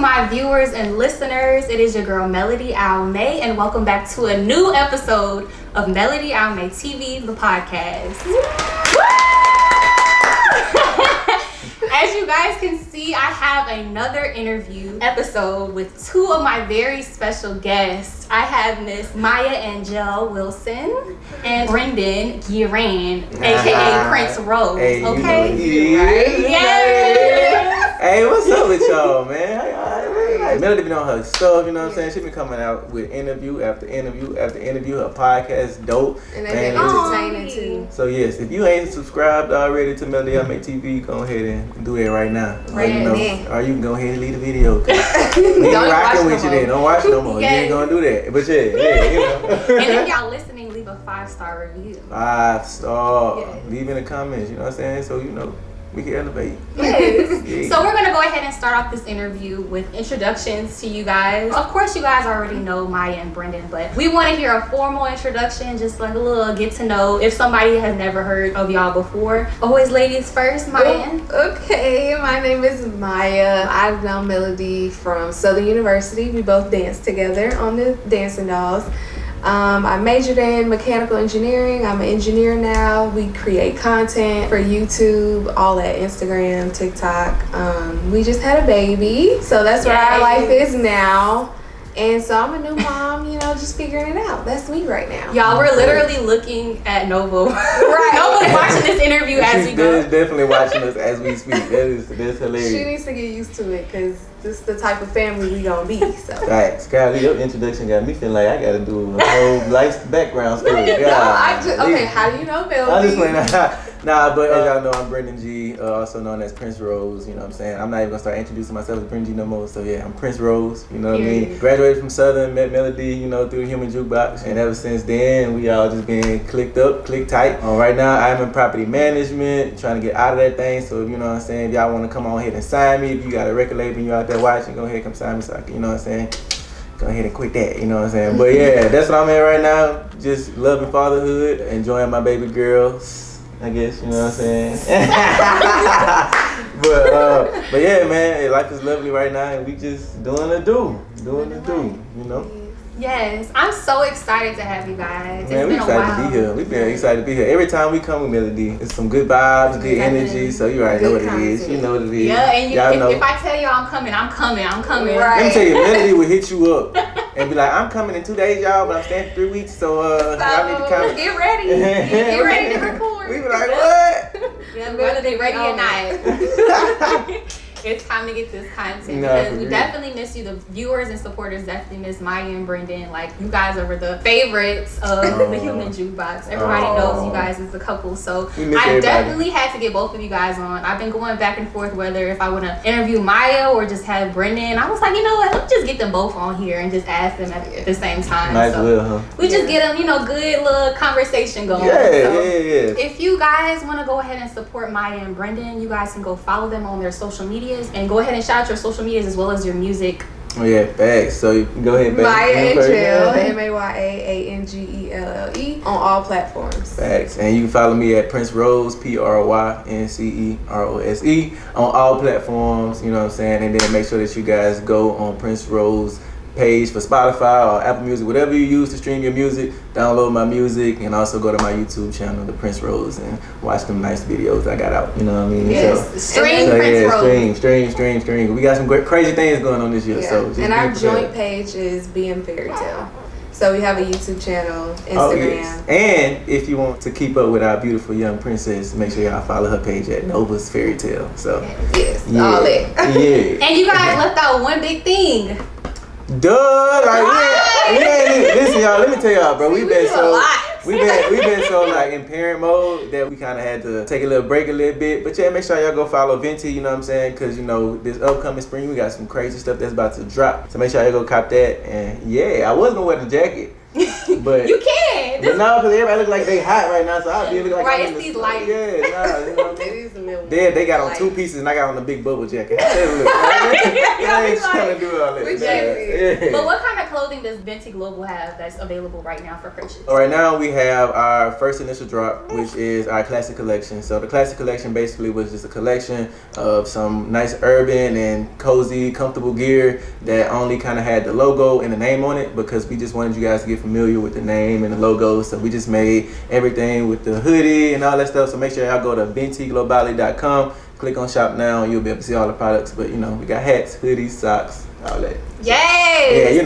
my viewers and listeners. It is your girl Melody Almay, and welcome back to a new episode of Melody Almay TV, the podcast. As you guys can see, I have another interview episode with two of my very special guests. I have Miss Maya Angelle Wilson and Brendan Guerin, aka Prince Rose. Hey, okay? You know, right? Yeah. Hey, what's up with y'all, man? Melody been on her stuff, you know what I'm saying? She been coming out with interview after interview after interview. Her podcast is dope. And they been entertaining too. So yes, if you ain't subscribed already to Melody Almay TV, go ahead and do it right now. Or you can go ahead and leave the video. We ain't rocking with you then. Don't watch no more. Yes. You ain't gonna do that. But yeah, you know. And if y'all listening, leave a 5-star review. 5-star. Yes. Leave in the comments, you know what I'm saying? So, you know, we can elevate. Yes. Yeah. So we're gonna go ahead and start off this interview with introductions to you guys. Of course, you guys already know Maya and Brendan, but we want to hear a formal introduction, just like a little get to know if somebody has never heard of y'all before. Always ladies first, Maya. Okay, my name is Maya. I've known Melody from Southern University. We both danced together on the Dancing Dolls. I majored in mechanical engineering. I'm an engineer now. We create content for YouTube, all at Instagram, TikTok. We just had a baby, so that's where our life is now. And so I'm a new mom, you know, just figuring it out. That's me right now. Y'all, we're literally looking at Novo. Right. Novo's watching this interview as we go. She's definitely watching us as we speak. That's hilarious. She needs to get used to it because this is the type of family we gonna be. So. Right, Skyler, your introduction got me feeling like I gotta do a whole life background story. Okay, how do you know Melody? I'm just playing. Nah, but as y'all know, I'm Brendan G, also known as Prince Rose, you know what I'm saying? I'm not even gonna start introducing myself as Brendan G no more, so yeah, I'm Prince Rose, you know what I mean? Graduated from Southern, met Melody, you know, through the Human Jukebox, and ever since then, we all just been clicked tight. Right now, I'm in property management, trying to get out of that thing, so you know what I'm saying? If y'all wanna come on ahead and sign me, if you got a record label and you out there watching, go ahead and come sign me so I can, you know what I'm saying? Go ahead and quit that, you know what I'm saying? But yeah, that's what I'm in right now, just loving fatherhood, enjoying my baby girls. I guess, you know what I'm saying? but yeah, man, life is lovely right now, and we just doing the do, you know? Yes, I'm so excited to have you guys. Man, we excited to be here. We've been excited to be here. Every time we come with Melody, it's some good vibes, good energy, so you already know what it is. You know what it is. Yeah, and if I tell y'all I'm coming. Right. Let me tell you, Melody will hit you up and be like, I'm coming in 2 days, y'all, but I'm staying for 3 weeks, so y'all need to come. Get ready. Get ready to record. We be like, what? Yeah, whether they ready or not. It's time to get this content because we definitely miss you. The viewers and supporters definitely miss Maya and Brendan. Like, you guys are the favorites of the Human Jukebox. Everybody knows you guys as a couple. So I definitely had to get both of you guys on. I've been going back and forth whether if I want to interview Maya or just have Brendan. I was like, you know what? Let's just get them both on here and just ask them at the same time. Might as well, huh? We just get them, you know, good little conversation going. Yeah. If you guys want to go ahead and support Maya and Brendan, you guys can go follow them on their social medias and go ahead and shout out your social medias as well as your music. Oh yeah, facts. So you can go ahead and Maya Angelle, MayaAngelle on all platforms. Facts. And you can follow me at Prince Rose, PRYNCEROSE on all platforms, you know what I'm saying? And then make sure that you guys go on Prince Rose page for Spotify or Apple Music, whatever you use to stream your music. Download my music and also go to my YouTube channel, the Prince Rose, and watch them nice videos I got out. You know what I mean? Yes. Stream Prince Rose. Stream. We got some great, crazy things going on this year. Yeah. So just and our joint page is Being Fairy Tale. So we have a YouTube channel, Instagram. Oh, yes. And if you want to keep up with our beautiful young princess, make sure y'all follow her page at Nova's Fairy Tale. So yes, all that. Yeah. And you guys left out one big thing. Listen, y'all. Let me tell y'all, bro. We've been so like in parent mode that we kind of had to take a little break a little bit. But yeah, make sure y'all go follow Venti. You know what I'm saying? Because you know this upcoming spring we got some crazy stuff that's about to drop. So make sure y'all go cop that. And yeah, I was gonna wear the jacket. But you can. But no, because everybody look like they hot right now, so I'll be looking like right. It's these lights. Yeah, nah, you know what I mean? They got on 2 pieces, and I got on the big bubble jacket. I ain't trying to do all that. But what kind of clothes clothing does Venti Global have that's available right now for purchase? Right now we have our first initial drop, which is our classic collection. So the classic collection basically was just a collection of some nice urban and cozy, comfortable gear that only kind of had the logo and the name on it, because we just wanted you guys to get familiar with the name and the logo. So we just made everything with the hoodie and all that stuff. So make sure y'all go to VentiGlobali.com, click on shop now, and you'll be able to see all the products. But we got hats, hoodies, socks, all that. Yes. Yeah,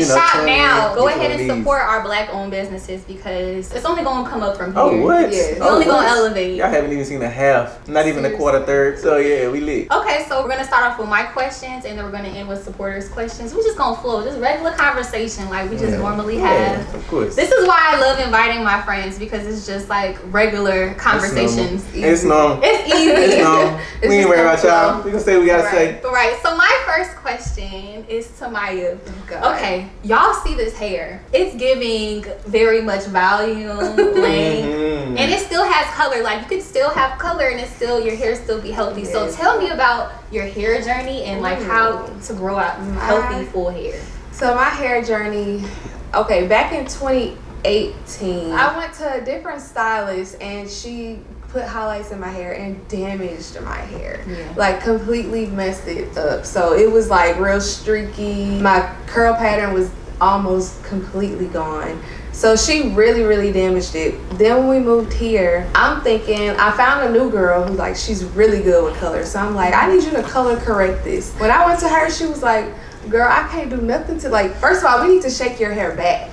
shop now. Go ahead and support our Black-owned businesses, because it's only gonna come up from here. Oh, what? Yes. We're only gonna elevate. Y'all haven't even seen a half, not even a quarter, third. So yeah, we lit. Okay, so we're gonna start off with my questions, and then we're gonna end with supporters' questions. We're just gonna flow, just regular conversation like we just normally have. Yeah, of course. This is why I love inviting my friends, because it's just like regular conversations. It's normal. It's easy. It's normal. We ain't worried about y'all. We gonna say what we gotta say. Right. So my first question is to Maya. Okay, y'all see this hair. It's giving very much volume, length, and it still has color. Like, you could still have color and your hair still be healthy. Yes. So tell me about your hair journey and like how to grow out healthy full hair. So my hair journey, back in 2018, I went to a different stylist and she put highlights in my hair and damaged my hair. Like, completely messed it up. So it was like real streaky. My curl pattern was almost completely gone. So she really, really damaged it. Then when we moved here, I'm thinking, I found a new girl who's like, she's really good with color. So I'm like, I need you to color correct this. When I went to her, she was like, girl, I can't do nothing to, like, first of all, we need to shake your hair back.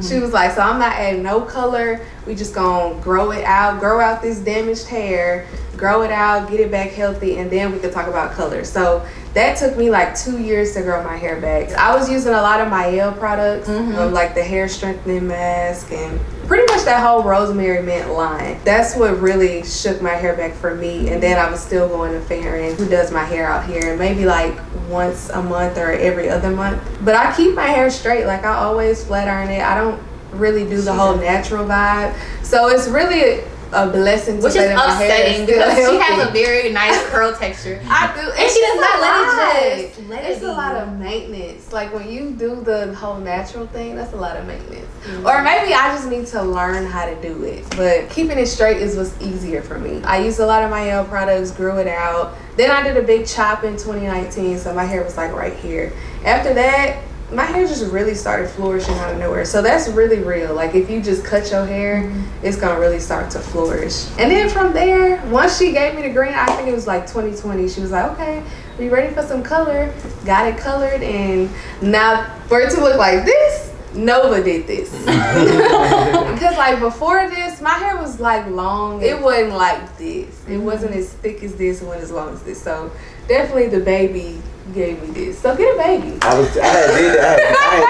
She was like, so I'm not adding no color. We just gonna grow out this damaged hair, grow it out, get it back healthy, and then we could talk about color. So that took me like 2 years to grow my hair back. I was using a lot of Angelle products, like the hair strengthening mask and pretty much that whole rosemary mint line. That's what really shook my hair back for me. And then I was still going to Farron, who does my hair out here, maybe like once a month or every other month. But I keep my hair straight. Like, I always flat iron it. I don't really do the whole natural vibe. So it's really a blessing to which is upsetting, because she has a very nice curl texture. I do, and she does not let it just it's a lot of maintenance. Like, when you do the whole natural thing, that's a lot of maintenance. Or maybe I just need to learn how to do it, but keeping it straight is what's easier for me. I used a lot of my Angelle products, grew it out. Then I did a big chop in 2019, so my hair was like right here. After that, my hair just really started flourishing out of nowhere. So that's really real. Like, if you just cut your hair, it's gonna really start to flourish. And then from there, once she gave me the green, I think it was like 2020, she was like, okay, are you ready for some color? Got it colored, and now for it to look like this, Nova did this. Because like before this, my hair was like long. It wasn't like this. It wasn't as thick as this, and wasn't as long as this. So definitely the baby gave me this. So get a baby. I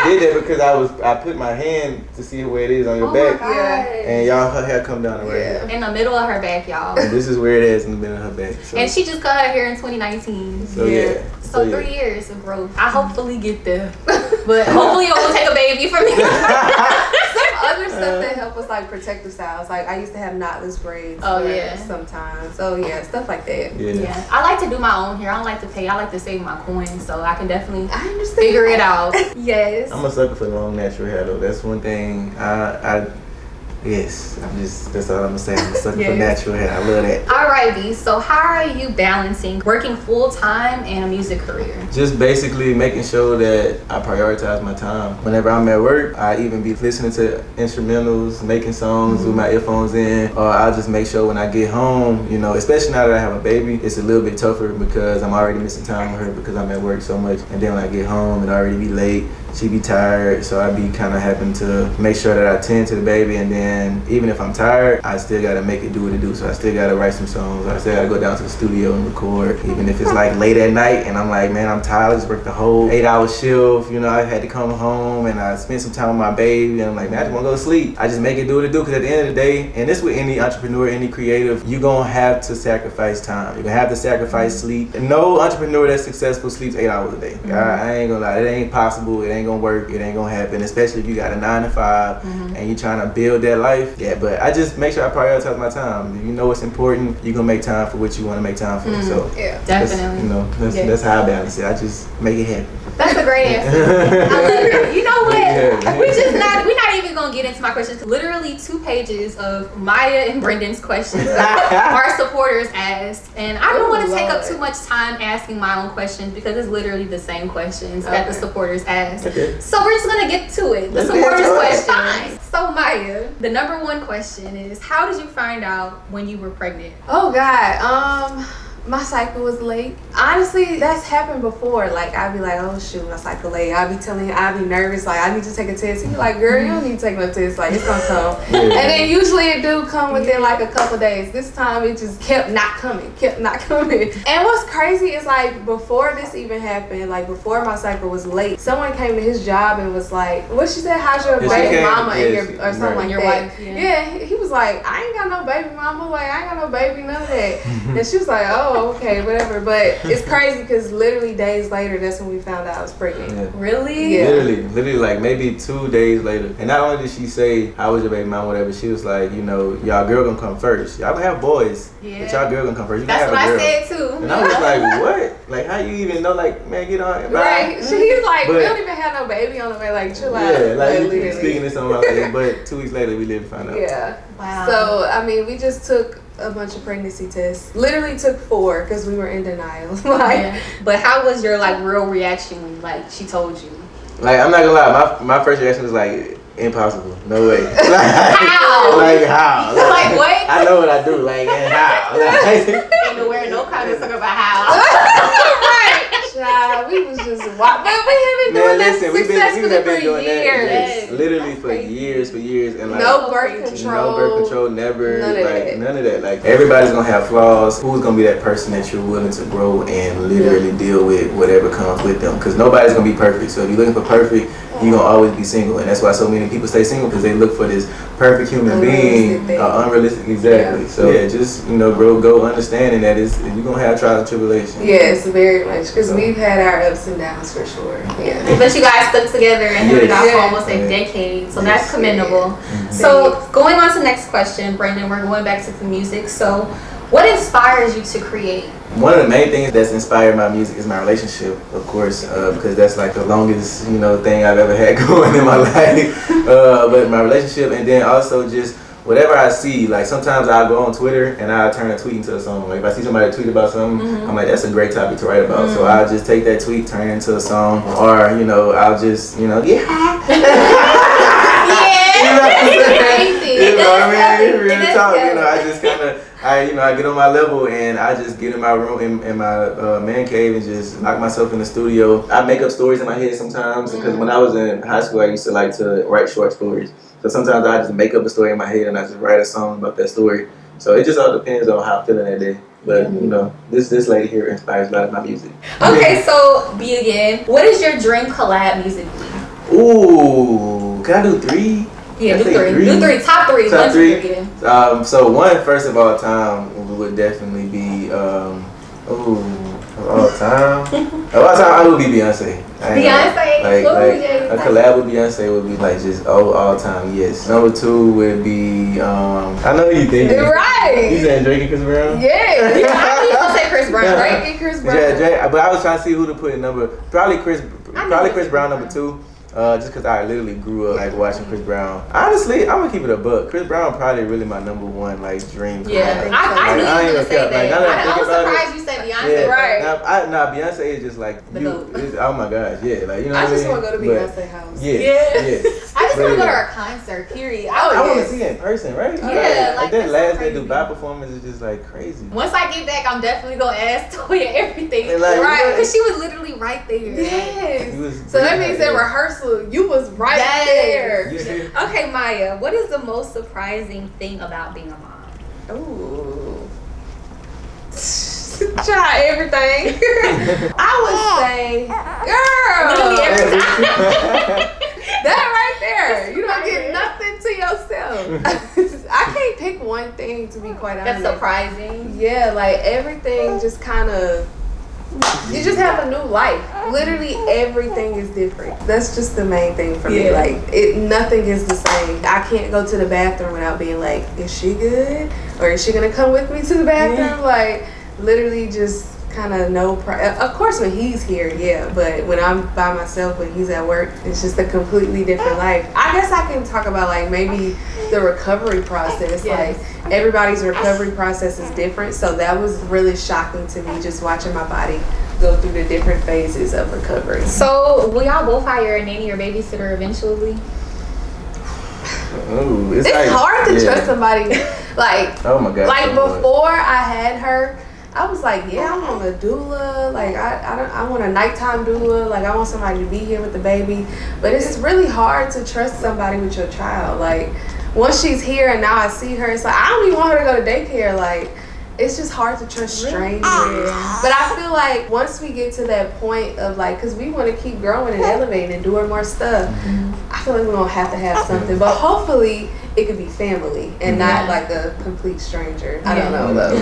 did that because I put my hand to see where it is on your back. And y'all, her hair come down right here. In the middle of her back, y'all. And this is where it is in the middle of her back. So. And she just cut her hair in 2019. So yeah. So 3 years of growth. I hopefully get there. But hopefully it won't take a baby from me. Some other stuff that help us, like protective styles. Like, I used to have knotless braids. Sometimes. So yeah, stuff like that. Yeah. I like to do my own hair. I don't like to pay. I like to save my coins, so I can definitely figure it out. Yes. I'm a sucker for long natural hair though. That's one thing that's all I'm gonna say. I'm a sucker for natural hair. I love that. Alrighty, so how are you balancing working full time and a music career? Just basically making sure that I prioritize my time. Whenever I'm at work, I even be listening to instrumentals, making songs with my earphones in, or I'll just make sure when I get home, especially now that I have a baby, it's a little bit tougher because I'm already missing time with her because I'm at work so much. And then when I get home, it already be late. She be tired, so I be kind of having to make sure that I tend to the baby, and then even if I'm tired, I still gotta make it do what it do. So I still gotta write some songs. I still gotta go down to the studio and record, even if it's like late at night and I'm like, man, I'm tired. I just worked the whole 8-hour shift. I had to come home and I spent some time with my baby, and I'm like, man, I just wanna go to sleep. I just make it do what it do, because at the end of the day, and this with any entrepreneur, any creative, you're gonna have to sacrifice time. You're gonna have to sacrifice sleep. No entrepreneur that's successful sleeps 8 hours a day. I ain't gonna lie, it ain't possible. It ain't gonna work. It ain't gonna happen, especially if you got a 9 to 5 and you trying to build that life. But I just make sure I prioritize my time. If you know what's important, you're gonna make time for what you want to make time for. So definitely, that's how I balance it. I just make it happen. That's a great answer. I love it. get into my questions. Literally 2 pages of Maya and Brendan's questions that our supporters asked. And I don't want to take up too much time asking my own questions because it's literally the same questions that the supporters asked. Okay. So we're just going to get to it. The supporters question. So Maya, the number 1 question is, how did you find out when you were pregnant? Oh God, my cycle was late. Honestly, that's happened before. Like, I'd be like, oh shoot, my cycle late. I'd be nervous, like, I need to take a test. He'd be like, girl, you don't need to take no test. Like, it's gonna come. And then usually it do come within like a couple days. This time it just kept not coming. And what's crazy is, like, before this even happened, like before my cycle was late, someone came to his job and was like, what she said, how's your baby mama or something like your that. Wife, he was like, I ain't got no baby mama, like I ain't got no baby, none of that. And she was like, oh, okay, whatever. But it's crazy because literally days later, that's when we found out I was pregnant. Yeah. Really? Yeah. Literally, like maybe 2 days later. And not only did she say, how was your baby mom, whatever, she was like, you know, y'all girl gonna come first. Y'all gonna have boys, but y'all girl gonna come first. You That's have what a girl. I said too. And I was like, what? Like, how you even know? Like, man, get on. Right. She's like, we don't even have no baby on the way. Like, chill out. Yeah, like you keep speaking this on my face, but 2 weeks later, we didn't find out. Yeah. Wow. So, I mean, we just took a bunch of pregnancy tests. Literally took 4 because we were in denial. But how was your like real reaction when like she told you? Like, I'm not gonna lie, my first reaction was like, impossible. No way. How? Like how? Like what? I know what I do. Like, and how? Ain't nowhere, no comments talking about how. Child, we was just wild. But we have been doing that successfully for years. Literally for years, and like no birth control, never, none of that. Like, everybody's gonna have flaws. Who's gonna be that person that you're willing to grow and literally deal with whatever comes with them? Because nobody's gonna be perfect. So if you're looking for perfect, you're gonna always be single, and that's why so many people stay single, because they look for this perfect human being, unrealistic. Exactly. Yeah. So just go understanding that you're gonna have trials and tribulations. Yes, very much, because we've had our ups and downs for sure. Yeah. But you guys stuck together and held it out for almost a decade, so that's commendable. Mm-hmm. So going on to the next question, Brandon, we're going back to the music. So what inspires you to create? One of the main things that's inspired my music is my relationship, of course, because that's like the longest, thing I've ever had going in my life. But my relationship, and then also just whatever I see. Like, sometimes I'll go on Twitter and I'll turn a tweet into a song. Like, if I see somebody tweet about something, I'm like, that's a great topic to write about. So I'll just take that tweet, turn it into a song, or I'll just, real talk. I just kind of. I get on my level and I just get in my room, in my man cave, and just lock myself in the studio. I make up stories in my head sometimes, because when I was in high school, I used to like to write short stories. So sometimes I just make up a story in my head and I just write a song about that story. So it just all depends on how I'm feeling that day. But this lady here inspires a lot of my music. Okay, so B again. What is your dream collab musically? Ooh, can I do 3? Yeah, do 3. Do 3. Top 3. Top 3. So one, first of all time, would definitely be of all time. Of all time, I would be Beyonce. Beyonce. Like a collab with Beyonce would be like just all time. Yes. Number 2 would be I know you think. Right. You saying Drake and Chris Brown? Yeah. I was gonna say Chris Brown. Drake and Chris Brown. Yeah, Drake. But I was trying to see who to put in number. Probably Chris Brown number 2. Just because I literally grew up like watching Chris Brown. Honestly, I'm gonna keep it a buck. Chris Brown probably really my number 1 like dream. Yeah, I knew you were gonna say that. I was surprised you said Beyonce. Right. Beyonce is just like oh my gosh, yeah, like I just want to go to Beyonce's house. Yeah. I just want to go to her concert. Period. I want to see it in person, right? Yeah, like that last day Dubai performance is just like crazy. Once I get back, I'm definitely gonna ask Toya everything, right? Because she was literally right there. Yes. So that means that rehearsal, you was right there. Okay, Maya, what is the most surprising thing about being a mom? Ooh. Try everything. I would say, girl. Literally everything. That right there. You don't get nothing to yourself. I can't pick one thing, to be quite honest. That's surprising. Yeah, like everything just kind of. You just have a new life. Literally everything is different. That's just the main thing for me. Like nothing is the same. I can't go to the bathroom without being like, is she good? Or is she gonna come with me to the bathroom? Like literally just kind of of course when he's here, yeah, but when I'm by myself, when he's at work, it's just a completely different life. I guess I can talk about like maybe the recovery process. Like everybody's recovery process is different, so that was really shocking to me, just watching my body go through the different phases of recovery. So will y'all both hire a nanny or babysitter eventually? Ooh, it's like, hard to trust somebody. Like, oh my God, like before I had her, I was like, yeah, I want a doula. Like, I want a nighttime doula. Like, I want somebody to be here with the baby. But it's really hard to trust somebody with your child. Like, once she's here and now I see her, it's like, I don't even want her to go to daycare. Like, it's just hard to trust strangers. But I feel like once we get to that point of like, because we want to keep growing and elevating and doing more stuff, I feel like we're going to have something. But hopefully it could be family and not like a complete stranger. I don't know though.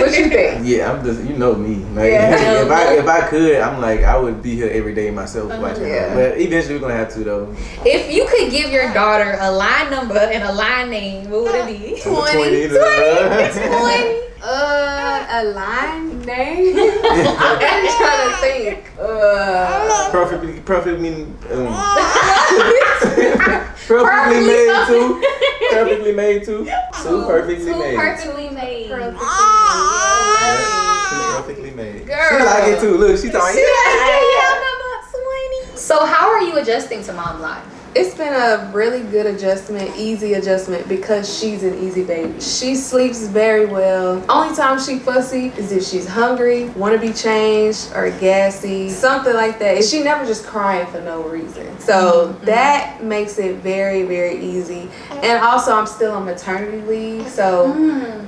What you think? Yeah, I'm just, you know me. Like, if I could, I'm like, I would be here every day myself watching her. But eventually we're going to have to though. If you could give your daughter a line number and a line name, what would it be? 20. A line name? I'm trying to think. Perfectly made too. Perfectly made too. Two perfectly made. Perfectly made. Perfectly made. Girl. She like it too. Look, she talking. So how are you adjusting to mom life? It's been a really good adjustment, easy adjustment, because she's an easy baby. She sleeps very well. Only time she fussy is if she's hungry, want to be changed, or gassy, something like that. She never just crying for no reason. So that makes it very, very easy. And also I'm still on maternity leave, so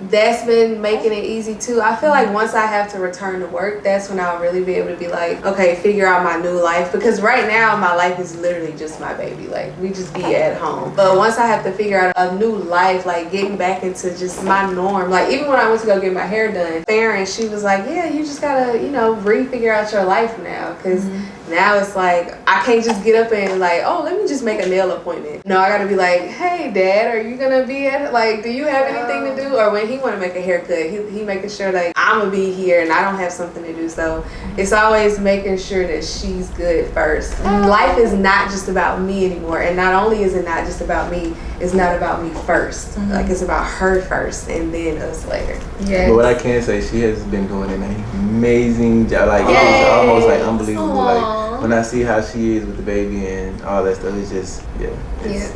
that's been making it easy too. I feel like once I have to return to work, that's when I'll really be able to be like, okay, figure out my new life. Because right now my life is literally just my baby. Like, we just be at home. But once I have to figure out a new life, like getting back into just my norm. Like, even when I went to go get my hair done, Farron, she was like, yeah, you just gotta, you know, refigure out your life now. Because now it's like, I can't just get up and like, oh, let me just make a nail appointment. No, I gotta be like, hey, Dad, are you gonna be at, like, do you have anything to do? Or when he wanna make a haircut, he making sure that I'm gonna be here and I don't have something to do. So it's always making sure that she's good first. Life is not just about me anymore. And not only is it not just about me, it's not about me first. Like, it's about her first and then us later. But what I can say, she has been doing an amazing job. Like, it's almost like unbelievable. Like, when I see how she is with the baby and all that stuff, it's just, that is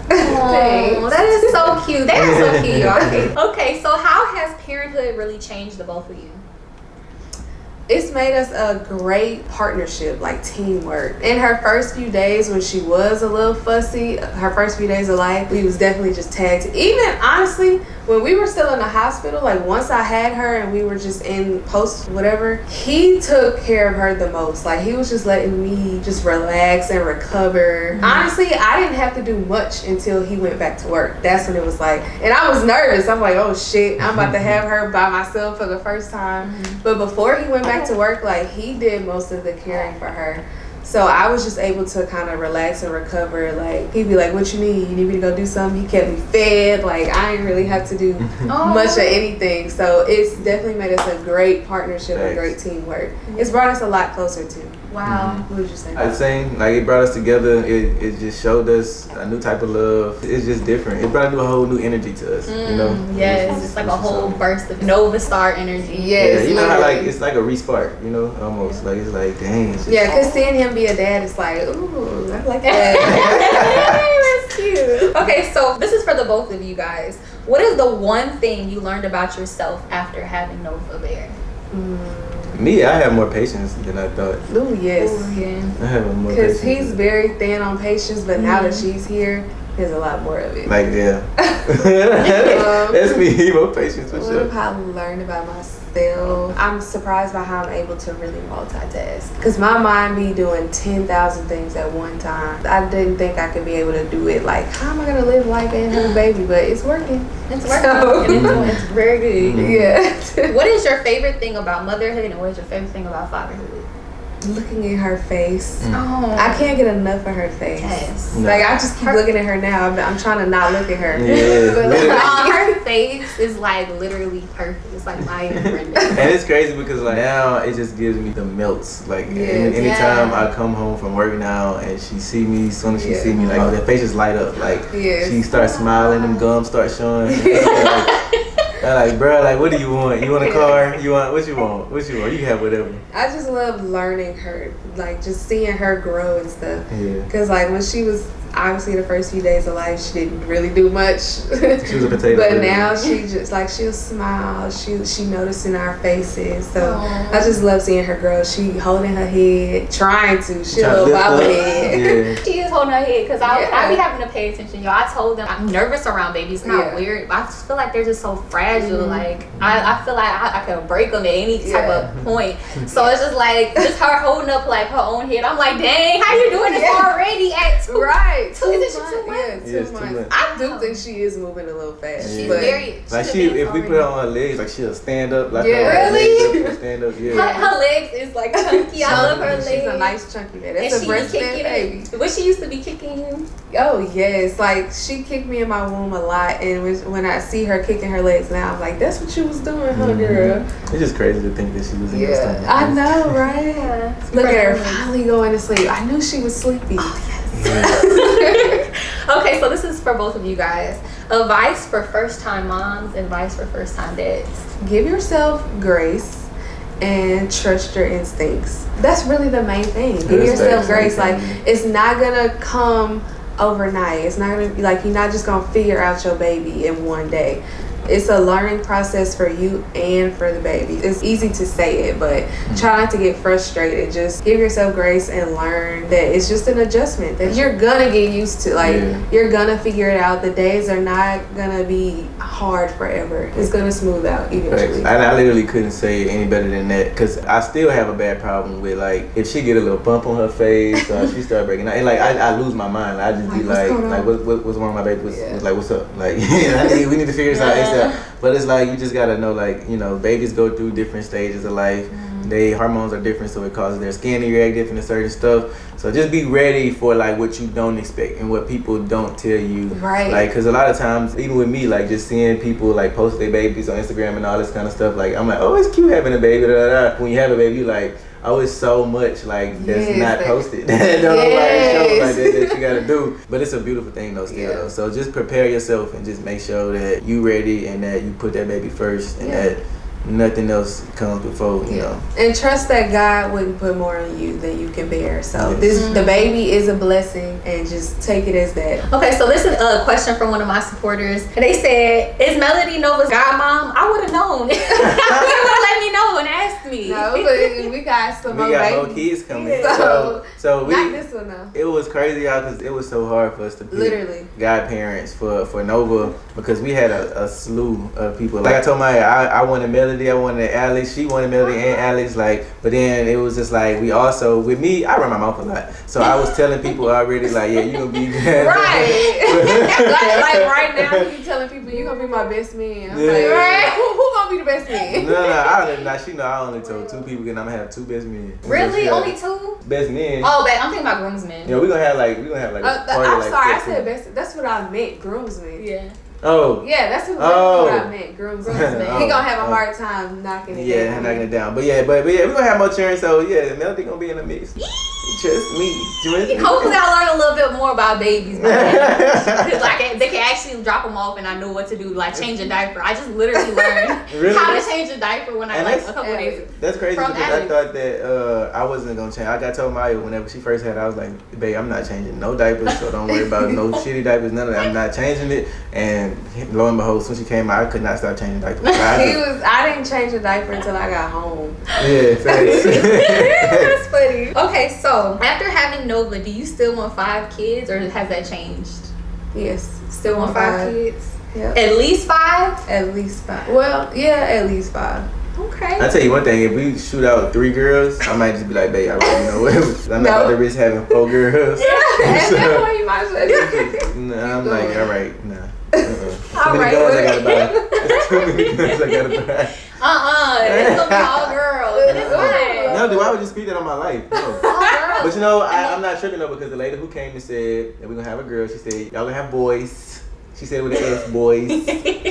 so cute. That is so cute, y'all. Okay, so how has parenthood really changed the both of you? It's made us a great partnership, like teamwork. In her first few days when she was a little fussy, her first few days of life, we was definitely just tagged. Even honestly, when we were still in the hospital, like once I had her and we were just in post whatever, he took care of her the most. Like, he was just letting me just relax and recover. Honestly, I didn't have to do much until he went back to work. That's when it was like, and I was nervous. I'm like, oh shit, I'm about to have her by myself for the first time. But before he went back to work, like, he did most of the caring for her. So I was just able to kind of relax and recover. Like, he'd be like, what you need? You need me to go do something? He kept me fed. Like, I didn't really have to do much of anything. So it's definitely made us a great partnership and great teamwork. It's brought us a lot closer too. Wow. What would you say? I'd say, like, it brought us together. It just showed us a new type of love. It's just different. It brought a whole new energy to us, you know? Yes, it's like a whole burst of Nova Star energy. Yes, yeah, you know how, like, it's like a respark, you know? Almost. Like, it's like, dang. It's just, because seeing him be a dad, it's like, ooh, I like that. That's cute. Okay, so this is for the both of you guys. What is the one thing you learned about yourself after having Nova Bear? Me, I have more patience than I thought. Oh, yes. Ooh, yeah. I have more patience. Because he's very thin on patience, but now that she's here, there's a lot more of it. Like, yeah. That's me, more patience for sure. What have I learned about myself? I'm surprised by how I'm able to really multitask. Because my mind be doing 10,000 things at one time. I didn't think I could be able to do it. Like, how am I going to live life and have a baby? But it's working. It's working. And it's very good. Yeah. What is your favorite thing about motherhood and what is your favorite thing about fatherhood? Looking at her face. Oh. I can't get enough of her face. Yes. Like, I just keep looking at her now. I'm trying to not look at her. Yeah. But her face is like literally perfect. It's like Maya and Brenda. And it's crazy because like now it just gives me the melts. Like anytime I come home from work now and she see me, as soon as she see me, like her face just light up. Like she starts smiling, them gums start showing. I'm like, bro, like, what do you want? You want a car? You want what you want? What you want? You can have whatever. I just love learning her, like just seeing her grow and stuff. Yeah. Cause like when she was obviously the first few days of life, she didn't really do much. She was a potato. But now she just like she'll smile. She noticing our faces. So I just love seeing her grow. She holding her head, trying to. She'll bob her head. Yeah. She is holding her head because I be having to pay attention, y'all. I told them I'm nervous around babies. It's not weird, but I just feel like they're just so fragile. Like I feel like I can break them at any type of point. So it's just like just her holding up like her own head. I'm like, dang, how you doing this already at 2? Right. 2 months. Yeah, 2 months. I do think she is moving a little fast. She's but very like if we put her on her legs, like she'll stand up. Like really? Stand up. Yeah. Her legs is like chunky. I love her legs. She's a nice chunky baby. That's a breastfed baby. But she used to be kicking you. Oh yes, like she kicked me in my womb a lot, and when I see her kicking her legs now, I'm like, that's what you was doing, huh, girl? It's just crazy to think that she was in your stomach. I know, right? Look at her finally going to sleep. I knew she was sleepy. Okay, so this is for both of you guys. Advice for first-time moms, advice for first-time dads. Give yourself grace and trust your instincts. That's really the main thing. Give yourself grace. Like, it's not gonna come overnight. It's not gonna be like, you're not just gonna figure out your baby in one day. It's a learning process for you and for the baby. It's easy to say it, but try not to get frustrated. Just give yourself grace and learn that it's just an adjustment that you're gonna get used to. Like, you're gonna figure it out. The days are not gonna be hard forever. It's gonna smooth out eventually. I literally couldn't say any better than that, because I still have a bad problem with, like, if she get a little bump on her face or she start breaking out, and like I lose my mind. I just be like what's wrong with my baby? Like, what's up? Like, we need to figure this out. But it's like, you just gotta know, like, you know, babies go through different stages of life. Their hormones are different, so it causes their skin to react different to certain stuff. So just be ready for like what you don't expect and what people don't tell you. Right. Like, cause a lot of times, even with me, like just seeing people like post their babies on Instagram and all this kind of stuff, like I'm like, oh, it's cute having a baby. When you have a baby, you like, oh, it's so much like that's not posted. Don't nobody show like that you gotta do. But it's a beautiful thing though, still though. So just prepare yourself and just make sure that you ready and that you put that baby first and that nothing else comes before, you know. And trust that God wouldn't put more on you than you can bear. So the baby is a blessing, and just take it as that. Okay, so this is a question from one of my supporters. They said, is Melody Nova's godmom? I would have known. You would have let me know and asked me. No, but we got some more babies. More kids coming. So not this one though. It was crazy, y'all, because it was so hard for us to pick godparents for Nova, because we had a slew of people. Like I told Maya, I wanted Melody, I wanted Alex, she wanted Melody and Alex, like, but then it was just like, we also, with me, I run my mouth a lot, so I was telling people already, like, yeah, you gonna be right. like right now, you telling people you gonna be my best man. I'm like, right? Who gonna be the best man? She know I only told 2 people, and I'm gonna have 2 best men. Really? Only 2? Best men. Oh, but I'm thinking about groomsmen. Yeah, we're gonna have like I'm sorry, I said best. That's what I meant, groomsmen. Yeah. Oh. Yeah, that's what I meant, groomsmen. He gonna have a hard time knocking it down. Yeah, knocking it down. But yeah, we're gonna have more children, so yeah, Melody gonna be in the mix. Trust me. Hopefully I learn a little bit more about babies. Because like they can actually drop them off and I know what to do, like change a diaper. I just literally learned how to change a diaper when I like a couple days. That's crazy because I thought that I wasn't gonna change. I got told Maya whenever she first had it, I was like, babe, I'm not changing no diapers, so don't worry about no shitty diapers, none of that. I'm not changing it. And lo and behold, when she came out, I could not start changing diapers. I didn't change a diaper until I got home. Yeah, that's funny. Okay, so after having Nova, do you still want 5 kids or has that changed? Yes. Still want 5 kids? Yep. At least 5? At least 5. Well, yeah, at least 5. Okay. I tell you one thing, if we shoot out 3 girls, I might just be like, babe, I already know it. I'm not about to risk having 4 girls. That's why you might as well. Nah, I'm like, all right, nah. Too many guns I gotta buy. There's too many guns I gotta buy. It's gonna be all girls. It's fine. No, dude, I would just speak that on my life. No. All girls. But you know, I'm not tripping though, because the lady who came and said that we're gonna have a girl, she said, y'all gonna have boys. She said with the S boys,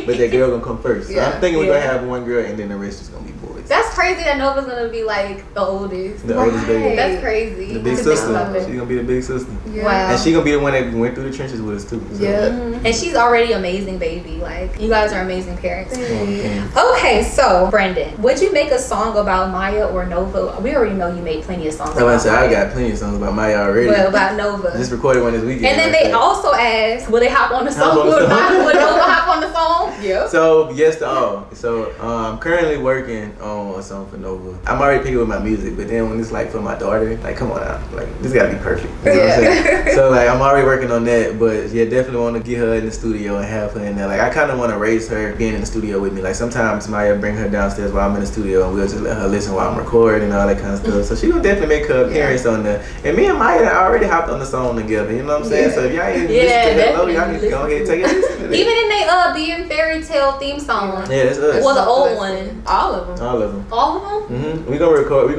but that girl gonna come first. So I'm thinking we're gonna have one girl and then the rest is gonna be boys. That's crazy that Nova's gonna be like the oldest. The oldest baby. That's crazy. The big sister. She's gonna be the big sister. Yeah. Wow. And she gonna be the one that went through the trenches with us too. So. Yeah. And she's already amazing, baby. Like, you guys are amazing parents. Yeah. Okay, so Brendan, would you make a song about Maya or Nova? We already know you made plenty of songs. I got plenty of songs about Maya already. Well, about Nova. Just recorded one this weekend. And then they also asked, will they hop on the song? Would Nova hop on the song? Yeah. So yes to all. So I'm currently working on a song for Nova. I'm already picking with my music, but then when it's like for my daughter, like come on out, like this gotta be perfect. You know what I'm saying? So like I'm already working on that, but yeah, definitely want to get her in the studio and have her in there. Like I kind of want to raise her being in the studio with me. Like sometimes Maya bring her downstairs while I'm in the studio, and we'll just let her listen while I'm recording and all that kind of stuff. So she gonna definitely make her appearance on there. And me and Maya already hopped on the song together. You know what I'm saying? So if y'all ain't listen to Hello, y'all need to go ahead and take it. Even in they Being Fairy Tale theme song. Yeah, that's us. Well, the old one. All of them. All of them. All of them? Mm-hmm. We gonna re-record it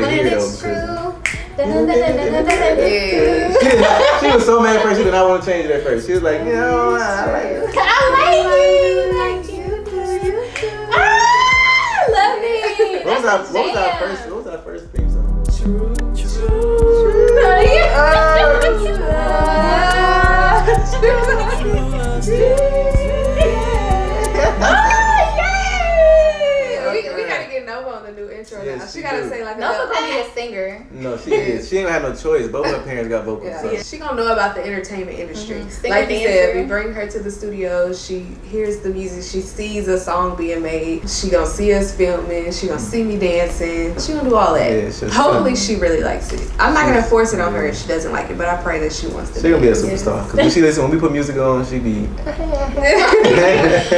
here though. It's true. She was so mad at first. She did not want to change it at first. She was like, you know, I like it. I like you. Love it. What was our first theme song? True. We gotta get Nova on the new intro now. Yes, She gotta say like Nova gonna be a singer. No, she is. She ain't gonna have no choice. Both her parents got vocals. Yeah. So. Yeah, she gonna know about the entertainment industry. Mm-hmm. Like you said, Dancer. we bring her to the studio. She hears the music. She sees a song being made. She gonna see us filming. She gonna see me dancing. She gonna do all that. Yeah, Hopefully, she really likes it. I'm not gonna force it on her if she doesn't like it, but I pray that she wants to. She gonna be a superstar. Cause when we put music on, she be.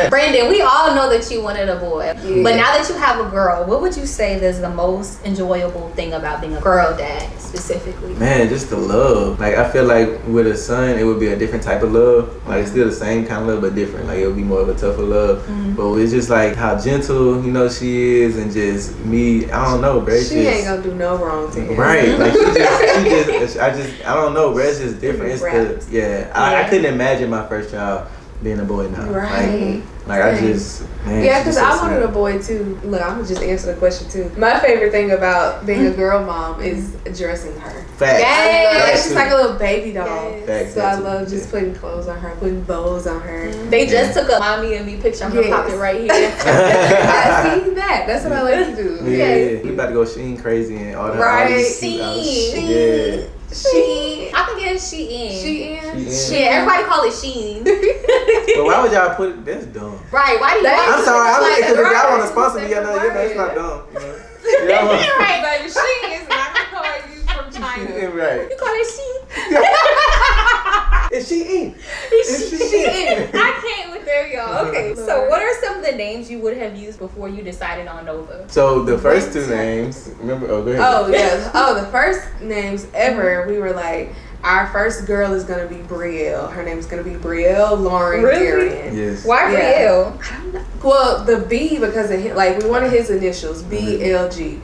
Brandon, we all know that you wanted a boy, Yeah. but now that you have a girl, what would you say is the most enjoyable thing about being a girl dad specifically? Man, just the love. Like I feel like with a son, it would be a different type of love. Like it's still the same kind of love, but different. Like it would be more of a tougher love. But it's just like how gentle, she is, and just me. I don't know, bro. She ain't gonna do no wrong to him. Right. Like I don't know, bro. It's just different. It's I couldn't imagine my first child being a boy now. Right. Like I just, man. Yeah, because I wanted a boy too. Look, I'm gonna just answer the question too. My favorite thing about being a girl mom is dressing her. Facts. Like she's like a little baby doll. Facts. So I love just putting clothes on her, putting bows on her. They just took a mommy and me picture. I'm gonna pop it right here. I see that. That's what I like to do. Yeah. We about to go Shein crazy and all that. Right. All these cute outfits. She. I think it's Shein. Shein. Everybody call it Shein. But why would y'all put it? That's dumb. Right. Why do you? I'm sorry. Because if y'all want to sponsor me, Different that's word. not dumb. Right, baby. Shein is not gonna call you from China. Right. You call it Shein? Is she in? I can't with there, y'all. Okay, so what are some of the names you would have used before you decided on Nova? So the first two names, remember? Oh, go ahead. Oh, yeah. Oh, the first names ever, we were like, our first girl is going to be Brielle. Her name's going to be Brielle Lauren Garion. Yes. Why Brielle? I don't know. Well, the B because of him, like we wanted his initials, BLG.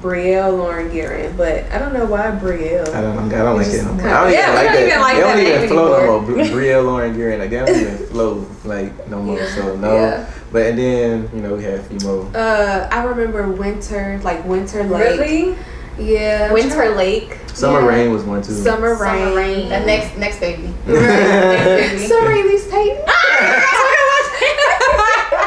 Brielle Lauren Garion, but I don't know why Brielle. I don't like it no more. We don't even like they that don't even name flow anymore. no more. Brielle Lauren Garion, like they don't even flow like no more. So no. Yeah. But and then we had a few more. I remember Winter Lake. Really? Yeah. Winter Lake. Summer Rain was one too. Summer Rain. The next baby. Summer Rain Lee's Peyton.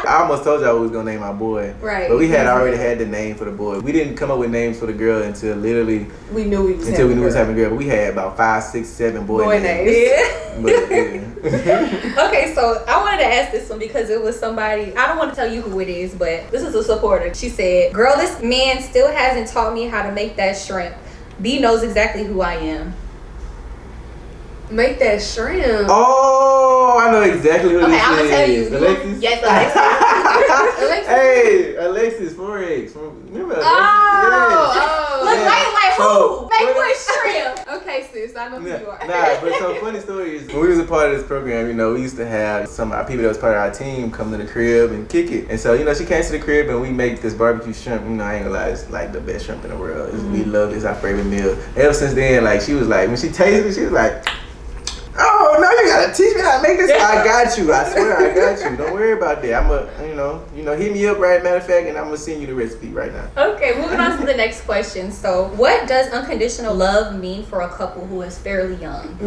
I almost told y'all we was gonna name our boy. Right. But we had already had the name for the boy. We didn't come up with names for the girl until literally we knew we was having a girl. But we had about 5, 6, 7 boy names. Yeah. But, yeah. Okay, so I wanted to ask this one because it was somebody, I don't want to tell you who it is, but this is a supporter. She said, girl, this man still hasn't taught me how to make that shrimp. B knows exactly who I am. Make that shrimp. Oh, I know exactly who this is. Okay, I'm going to tell you. Alexis? Yes, Alexis. Hey, Alexis 4X. Remember Alexis? Look, wait, who? So, Make what shrimp? Okay, sis, I know who you are. Nah, but some funny story is when we was a part of this program, we used to have some of our people that was part of our team come to the crib and kick it. And so, she came to the crib and we make this barbecue shrimp. I ain't gonna lie, it's like the best shrimp in the world. We love it. It's our favorite meal. Ever since then, like she was like, when she tasted it, she was like, oh, Oh no, you gotta teach me how to make this. I got you. I swear, I got you. Don't worry about that. Hit me up, right? Matter of fact, and I'm gonna send you the recipe right now. Okay, moving on to the next question. So, what does unconditional love mean for a couple who is fairly young?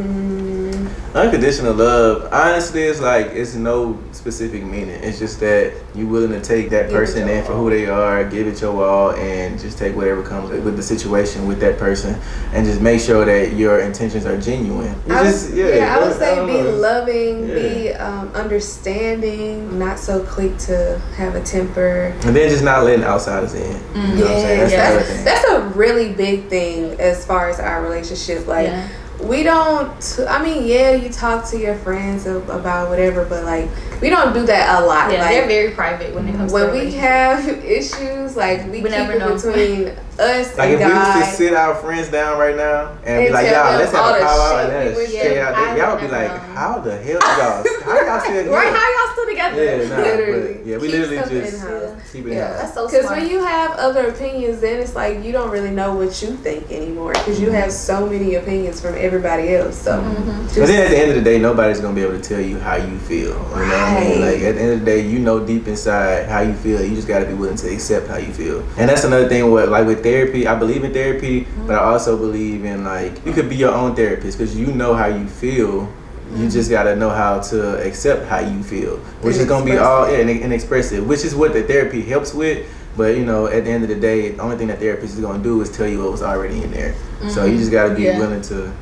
Unconditional love, honestly, it's no specific meaning. It's just that you're willing to take that person in for who they are, give it your all, and just take whatever comes with the situation with that person, and just make sure that your intentions are genuine. I would say be loving, be understanding, not so quick to have a temper, and then just not letting outsiders in. You know what I'm saying? That's a really big thing as far as our relationship. Like. Yeah. We don't, you talk to your friends about whatever, but like, we don't do that a lot. Yeah, like, they're very private when it comes to when we have issues, like, we keep it between us like and if God. we was to sit our friends down right now and be like, y'all, let's have a powwow and let's stay out there. Y'all would be like, how the hell y'all still here? Right, how y'all still together? Yeah, literally. We literally just keep it in-house. That's so smart. Because when you have other opinions, then it's like you don't really know what you think anymore because you have so many opinions from everybody else. So, but then at the end of the day, nobody's gonna be able to tell you how you feel. You know what I mean? Like at the end of the day, you know deep inside how you feel. You just gotta be willing to accept how you feel. And that's another thing. With therapy, I believe in therapy, but I also believe in you could be your own therapist because you know how you feel. You just gotta know how to accept how you feel, which is gonna be all and express it, which is what the therapy helps with. But at the end of the day, the only thing that therapist is gonna do is tell you what was already in there. So you just gotta be willing to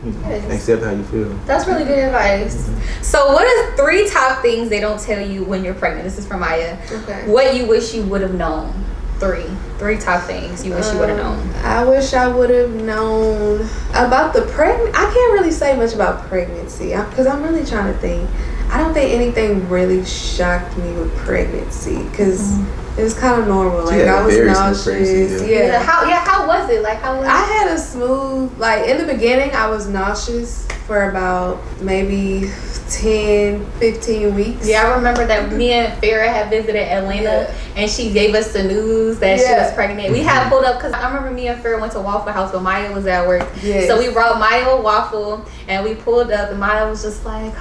accept how you feel. That's really good advice. So what are 3 top things they don't tell you when you're pregnant? This is from Maya. Okay. What you wish you would have known? 3 top things you wish you would have known. I wish I would have known about the pregnant. I can't really say much about pregnancy because I'm really trying to think. I don't think anything really shocked me with pregnancy because it was kind of normal. Like I was nauseous. How was it? Like how was I had a smooth, in the beginning I was nauseous for about maybe 10-15 weeks. Yeah, I remember that me and Farrah had visited Atlanta and she gave us the news that she was pregnant. We had pulled up because I remember me and Farrah went to Waffle House when Maya was at work. Yes. So we brought Maya a waffle and we pulled up and Maya was just like,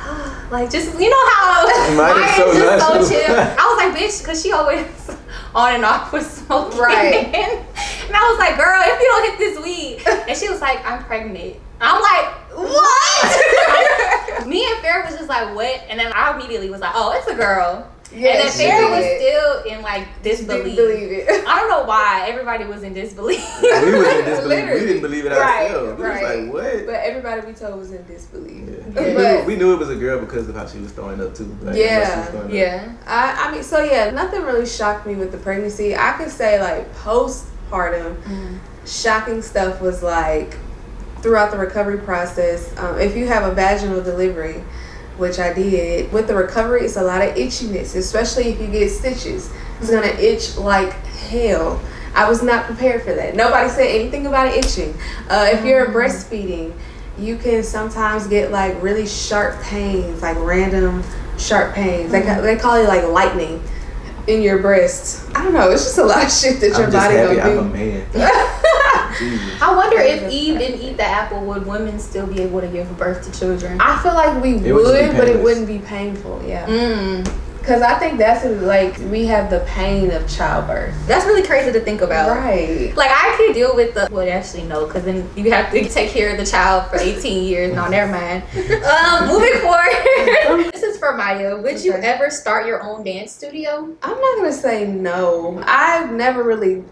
just you know how Maya's so chill. I was like, bitch, because she always on and off with smoking. Right. And I was like, girl, if you don't hit this weed. And she was like, I'm pregnant. I'm like, what? Me and Farrah was just like, what? And then I immediately was like, oh, it's a girl. Yeah, and then Farrah was still in disbelief. Didn't believe it. I don't know why everybody was in disbelief. We was in disbelief. We didn't believe it ourselves. We was like, what? But everybody we told was in disbelief. Yeah. We knew it was a girl because of how she was throwing up too. Nothing really shocked me with the pregnancy. I could say postpartum, shocking stuff was throughout the recovery process. If you have a vaginal delivery, which I did, with the recovery, it's a lot of itchiness, especially if you get stitches. It's gonna itch like hell. I was not prepared for that. Nobody said anything about it itching. If you're breastfeeding, you can sometimes get really sharp pains, random sharp pains. They call it lightning in your breast. I don't know. It's just a lot of shit that your body gonna do. I'm a man. I wonder if Eve didn't eat the apple, would women still be able to give birth to children? I feel like we would, but it wouldn't be painful. Yeah. Because I think that's we have the pain of childbirth. That's really crazy to think about. Right. I could deal with actually no, because then you have to take care of the child for 18 years. No, never mind. Moving forward. This is for Maya. Would you ever start your own dance studio? I'm not going to say no. I've never really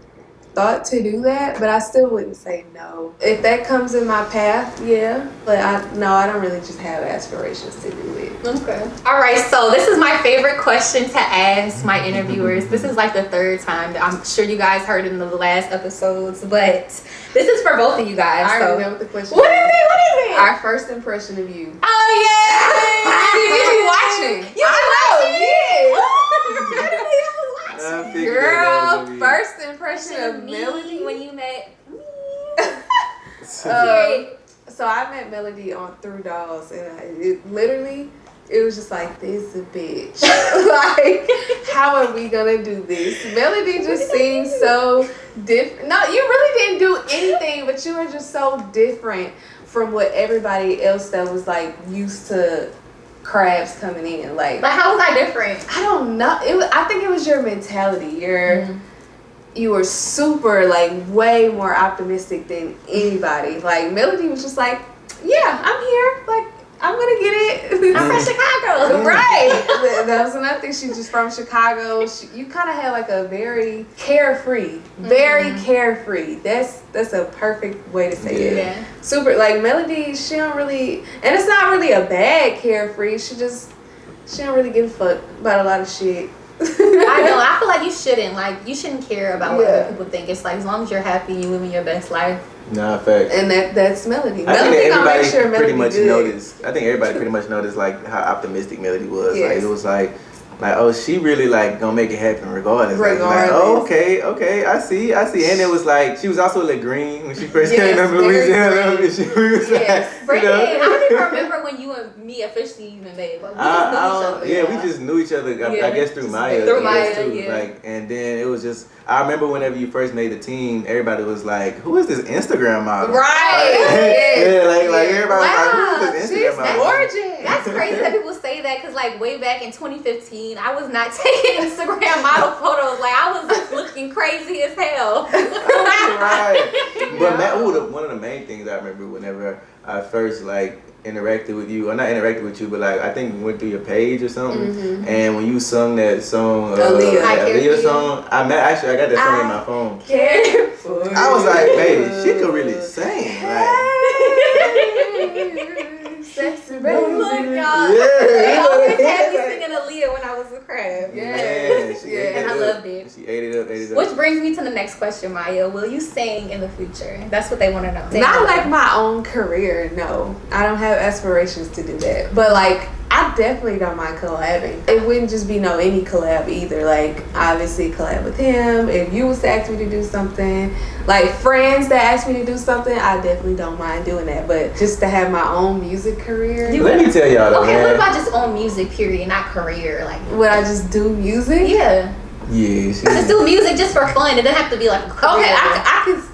thought to do that, but I still wouldn't say no. If that comes in my path, yeah. But I don't really just have aspirations to do it. Okay. All right, so this is my favorite question to ask my interviewers. This is the 3rd time. I'm sure you guys heard it in the last episodes, but this is for both of you guys. I already know what the question What is it? Our first impression of you. Oh, yeah! You be watching. You be watching? Girl, first impression of Melody when you met me. So I met Melody through Dolls, and it was just this a bitch. How are we gonna do this? Melody just seems so different. No, you really didn't do anything, but you were just so different from what everybody else that was used to crabs coming in. Like how was I different? I don't know. I think it was your mentality. You were super, like, way more optimistic than anybody. Like, Melody was just like, yeah, I'm here. Like, I'm gonna get it. I'm from Chicago. Right. That was another thing. She's just from Chicago. You kind of had like a very carefree, carefree. That's a perfect way to say it. Yeah. Super, like, Melody, she don't really, and it's not really a bad carefree. She don't really give a fuck about a lot of shit. I know. I feel like you shouldn't. Like, you shouldn't care about what other people think. It's like, as long as you're happy, you living your best life. Nah, facts. And that's Melody. I think everybody sure pretty much good. noticed. I think everybody pretty much noticed like how optimistic Melody was. Yes. Like it was like, oh, she really like gonna make it happen regardless. Like, Regardless. okay, I see. And it was like she was also a little green when she first Yes, came to Louisiana. She was like, Brandon, I don't even remember when you and me officially even made, but we just knew each other. Yeah, we just knew each other. I guess through Maya. Through Maya, too. yeah. Like, and then it was just. I remember whenever you first made the team, everybody was like, "Who is this Instagram model?" Right. Like everybody was like, "Who is this Instagram model?" Gorgeous. That's crazy that people say that because, like, way back in 2015, I was not taking Instagram model photos. Like, I was looking crazy as hell. Right. But one of the main things I remember whenever I first like interacted with you, or not interacted with you, but like I think we went through your page or something, and when you sung that song, Aaliyah song, I got that song in my phone. I was like, baby, she could really sing. Sexy baby. Look, y'all. They always had me singing Aaliyah when I was a crab. And I loved it. She ate it up. Which brings me to the next question, Maya. Will you sing in the future? That's what they want to know. Not like my own career, no. I don't have aspirations to do that. But like, I definitely don't mind collabing. It wouldn't just be any collab either. Like, obviously collab with him. If you was to ask me to do something, like friends that ask me to do something, I definitely don't mind doing that. But just to have my own music career. Let me tell y'all though, okay, man. what about just own music, period, not career? Like, would I just do music? Yeah. Yeah, just do music just for fun. It doesn't have to be like a career.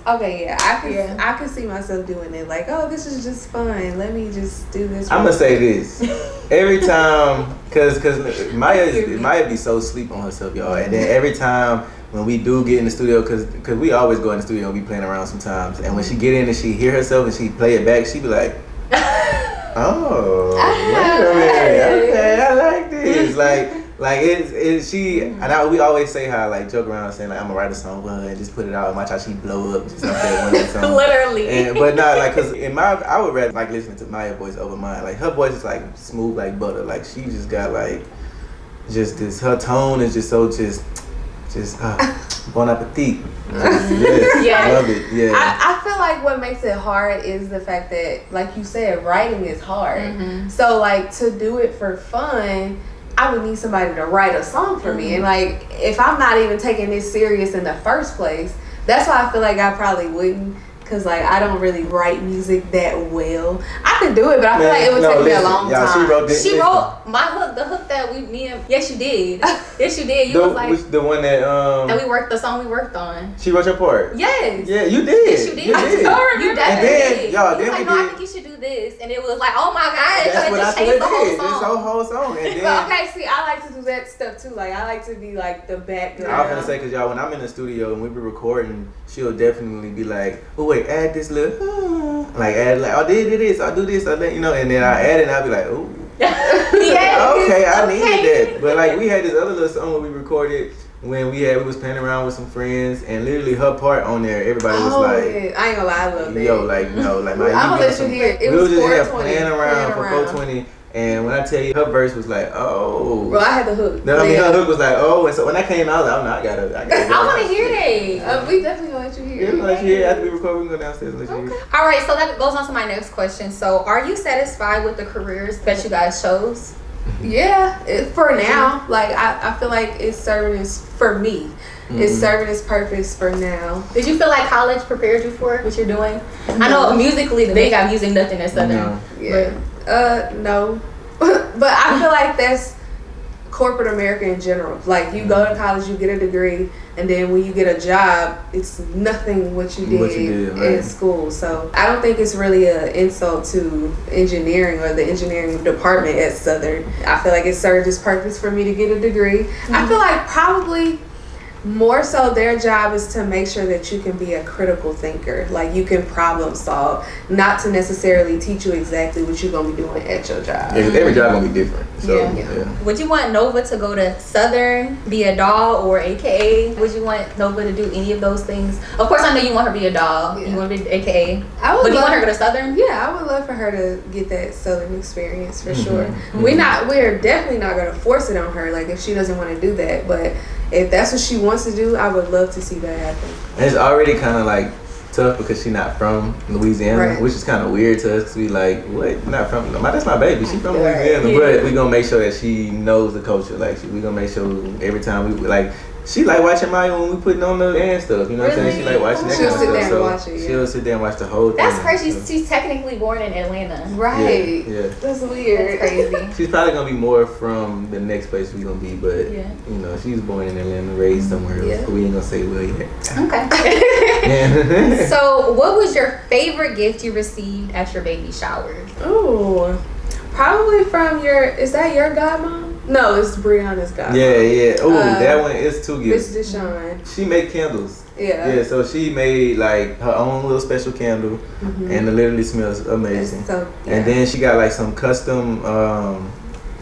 Okay, I can see myself doing it. Like, oh, this is just fun. Let me just do this. I'm gonna say this every time, cause Maya be so sleep on herself, y'all. And then every time when we do get in the studio, cause we always go in the studio and be playing around sometimes. And when she get in and she hear herself and she play it back, she be like, oh, wait a minute, okay, I like this, Like she and we always say how like joke around saying like I'm gonna write a song with her and just put it out and watch how she blow up just after one song. Literally. But not like cause I would rather like listening to Maya's voice over mine. Like her voice is like smooth like butter. Like she just got like just this. Her tone is just so just bon appetit. I love it. Yeah. I feel like what makes it hard is the fact that, like you said, writing is hard. So like to do it for fun, I would need somebody to write a song for me. And like, if I'm not even taking this serious in the first place, that's why I feel like I probably wouldn't. Cause like I don't really write music that well. I could do it, but I feel like it would take me a long time. She wrote my hook, the hook that yes you did. Yes you did. You was like the one that the song we worked on. She wrote your part. Yes. Yeah, you did. Yes, you did. You did. You definitely did. Y'all, then we like, no, I think you should do this, and it was like, oh my god, that's what I changed the whole did. song. This whole song. And then, but okay, see, I like to do that stuff too. Like I like to be like the background. I was gonna say, cause y'all, when I'm in the studio and we be recording, she'll definitely be like, oh wait, add this little, I did this, I do this, I let you know, and then I add it and I'll be like, ooh. Okay, I needed that. But like we had this other little song where we recorded when we was playing around with some friends, and literally her part on there, everybody was like, yeah. I ain't gonna lie, I love that. Yo, like no, like my. I'm gonna let you hear it. It was just 420. Playing around for 420. And when I tell you, her verse was like, oh. Well, I had the hook. No, I mean, her hook was like, oh. And so when that came out, I was like, I gotta. I want to hear that. We definitely gonna let you hear it. Yeah, let you hear it. After we record, we can go downstairs and let you hear it. All right, so that goes on to my next question. So, are you satisfied with the careers that you guys chose? Yeah, for now. Like, I feel like it's serving its, for me, it's serving its purpose for now. Did you feel like college prepared you for what you're doing? No. I know musically, they got music nothing at Southern. No. Yeah. No. But I feel like that's corporate America in general. Like you go to college, you get a degree, and then when you get a job, it's nothing what you did right. in school. So I don't think it's really an insult to engineering or the engineering department at Southern. I feel like it served its purpose for me to get a degree. I feel like probably more so their job is to make sure that you can be a critical thinker, like you can problem solve, not to necessarily teach you exactly what you're going to be doing at your job. Every job gonna be different. So, yeah. Would you want Nova to go to Southern, be a doll, or AKA? Would you want Nova to do any of those things? Of course, I know you want her to be a doll. You want to be AKA. But you want her to go to Southern? Yeah, I would love for her to get that Southern experience for sure. We're definitely not going to force it on her. Like if she doesn't want to do that, but if that's what she wants to do, I would love to see that happen. And it's already kind of like tough because she's not from Louisiana, which is kind of weird to us. Cause we like, what? Not from? That's my baby. She's from Louisiana, but we gonna make sure that she knows the culture. Like we gonna make sure every time we like. She like watching Maya when we putting on the dance stuff. You know what I'm saying? She like watching that kind of stuff. She'll sit there and watch it. She'll sit there and watch the whole thing. That's crazy. She's technically born in Atlanta. Right. Yeah. That's weird. That's crazy. She's probably gonna be more from the next place we gonna be, but you know, she's born in Atlanta, raised somewhere else. But we ain't gonna say where yet. Okay. So, what was your favorite gift you received at your baby shower? Oh, probably from is that your godmom? No, it's Brianna's godmom. Yeah. Oh, that one is too good. It's Deshawn. She make candles. Yeah, so she made like her own little special candle, and it literally smells amazing. And then she got like some custom,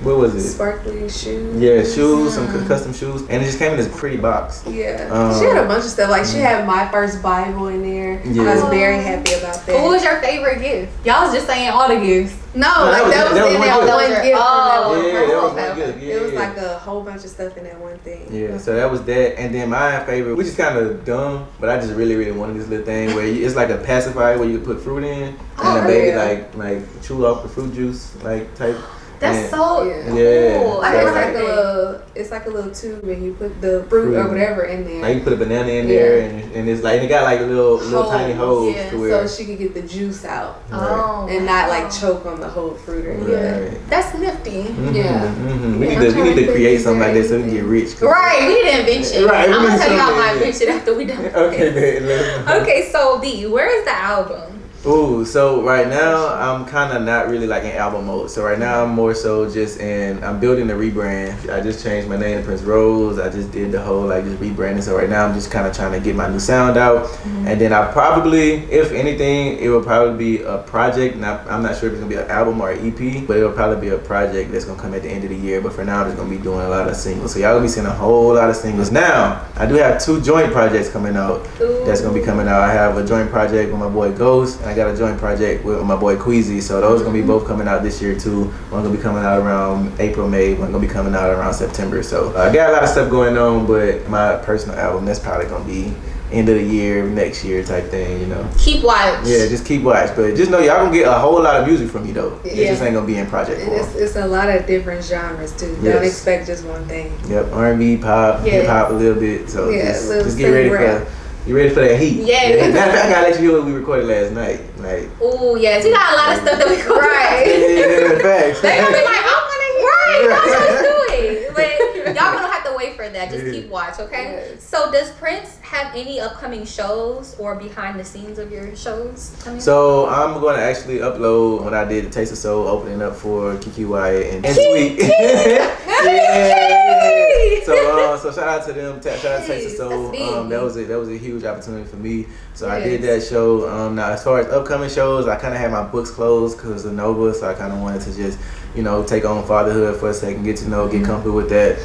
what was it? Sparkly shoes. Yeah, shoes, some custom shoes, and it just came in this pretty box. Yeah, she had a bunch of stuff. Like she had my first Bible in there. I was very happy about that. What was your favorite gift? Y'all was just saying all the gifts. No, that was in that one gift. That was one gift. It was like a whole bunch of stuff in that one thing. Yeah, so that was that. And then my favorite, which is kind of dumb, but I just really, really wanted this little thing where it's like a pacifier where you can put fruit in, and the baby like chew off the fruit juice, like type. That's so cool. It's like a little tube, and you put the fruit or whatever in there. Like you put a banana in there, and it's like it got like little tiny holes to where so she could get the juice out, and not like choke on the whole fruit or anything. That's nifty. We need to create something like that so we can get rich. Right, we need an invention. Right, I'm gonna tell y'all my invention after we done. Okay, so B, where is the album? Ooh, so right now I'm kind of not really like in album mode. So right now I'm more so just I'm building a rebrand. I just changed my name to Prince Rose. I just did the whole like just rebranding. So right now I'm just kind of trying to get my new sound out. And then I probably, if anything, it will probably be a project. I'm not sure if it's gonna be an album or an EP, but it'll probably be a project that's gonna come at the end of the year. But for now, I'm just gonna be doing a lot of singles. So y'all gonna be seeing a whole lot of singles. Now, I do have 2 joint projects coming out. That's gonna be coming out. I have a joint project with my boy Ghost. I got a joint project with my boy Queasy, so those are gonna be both coming out this year too. One gonna be coming out around April, May. One gonna be coming out around September. So I got a lot of stuff going on, but my personal album, that's probably gonna be end of the year, next year type thing, you know. Keep watch. Yeah, just keep watch, but just know y'all gonna get a whole lot of music from me though. It just ain't gonna be in project form. It's a lot of different genres too. Don't expect just one thing. Yep, R&B, pop, hip hop a little bit. So just get ready for. You ready for that heat? Yeah. Matter of fact, I gotta let you hear what we recorded last night. Like. Oh yes, we got a lot of stuff that we recorded. Yeah, facts. They're gonna be like, I wanna hear. Let's do it. But y'all gonna have to wait for that. Just keep watch, okay? Yes. So does Prince have any upcoming shows or behind the scenes of your shows coming? So I'm gonna actually upload when I did the Taste of Soul opening up for Kiki Wyatt and Sweet. So shout out to them. Shout out to Taste of Soul. That was a huge opportunity for me. So I did that show. Now as far as upcoming shows, I kind of had my books closed because of Nova. So I kind of wanted to just take on fatherhood for a second, get comfortable with that.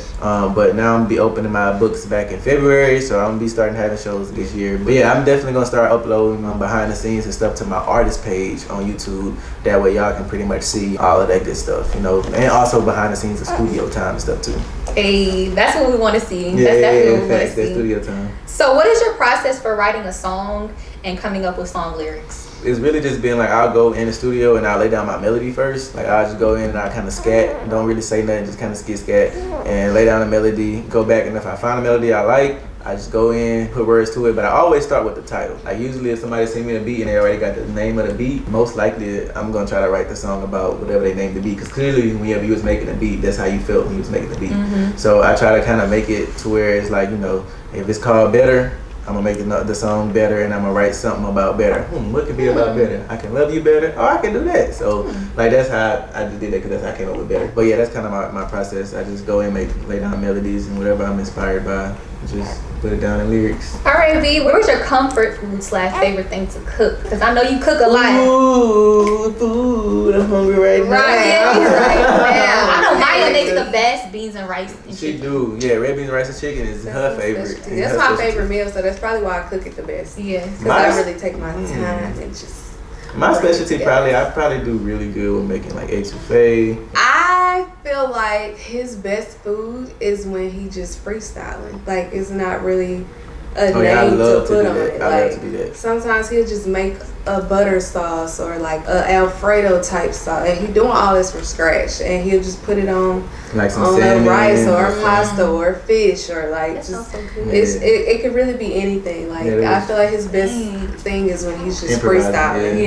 But now I'm gonna be opening my books back in February, so I'm gonna be starting having shows this year. But yeah, I'm definitely gonna start uploading behind the scenes and stuff to my artist page on YouTube. That way y'all can pretty much see all of that good stuff, and also behind the scenes of studio time and stuff too. Hey, that's what we want to see. That's definitely what we want to see. That's studio time. So what is your process for writing a song and coming up with song lyrics? It's really just being like, I'll go in the studio and I'll lay down my melody first. Like I'll just go in and I'll kind of scat, don't really say nothing, just kind of scat and lay down a melody, go back, and if I find a melody I like, I just go in, put words to it, but I always start with the title. Like usually if somebody send me a beat and they already got the name of the beat, most likely I'm gonna try to write the song about whatever they named the beat. Because clearly whenever you was making the beat, that's how you felt when you was making the beat. So I try to kind of make it to where it's like, you know, if it's called Better, I'm gonna make the song better, and I'm gonna write something about better. What could be about better? I can love you better. Oh, I can do that. So like that's how I just did that, because that's how I came up with better. But yeah, that's kind of my process. I just go in, lay down melodies and whatever I'm inspired by, just put it down in lyrics. All right, V, what was your comfort food / favorite thing to cook? Because I know you cook a lot. Ooh, food. I'm hungry right now. I know Maya makes the best beans and rice and She chicken. do. Yeah, red beans, rice, and chicken is her favorite. That's my favorite meal, so that's probably why I cook it the best. Yeah. Because I really take my time and just... My specialty I probably do really good with making like etouffee. I feel like his best food is when he just freestyling. Like it's not really a name to put on it. I love to do that. Sometimes he'll just make a butter sauce or like a Alfredo type sauce, and he doing all this from scratch, and he'll just put it on like some on salmon, rice or pasta or fish or like That sounds just so good. it could really be anything. Like I feel like his best thing is when he's just freestyling.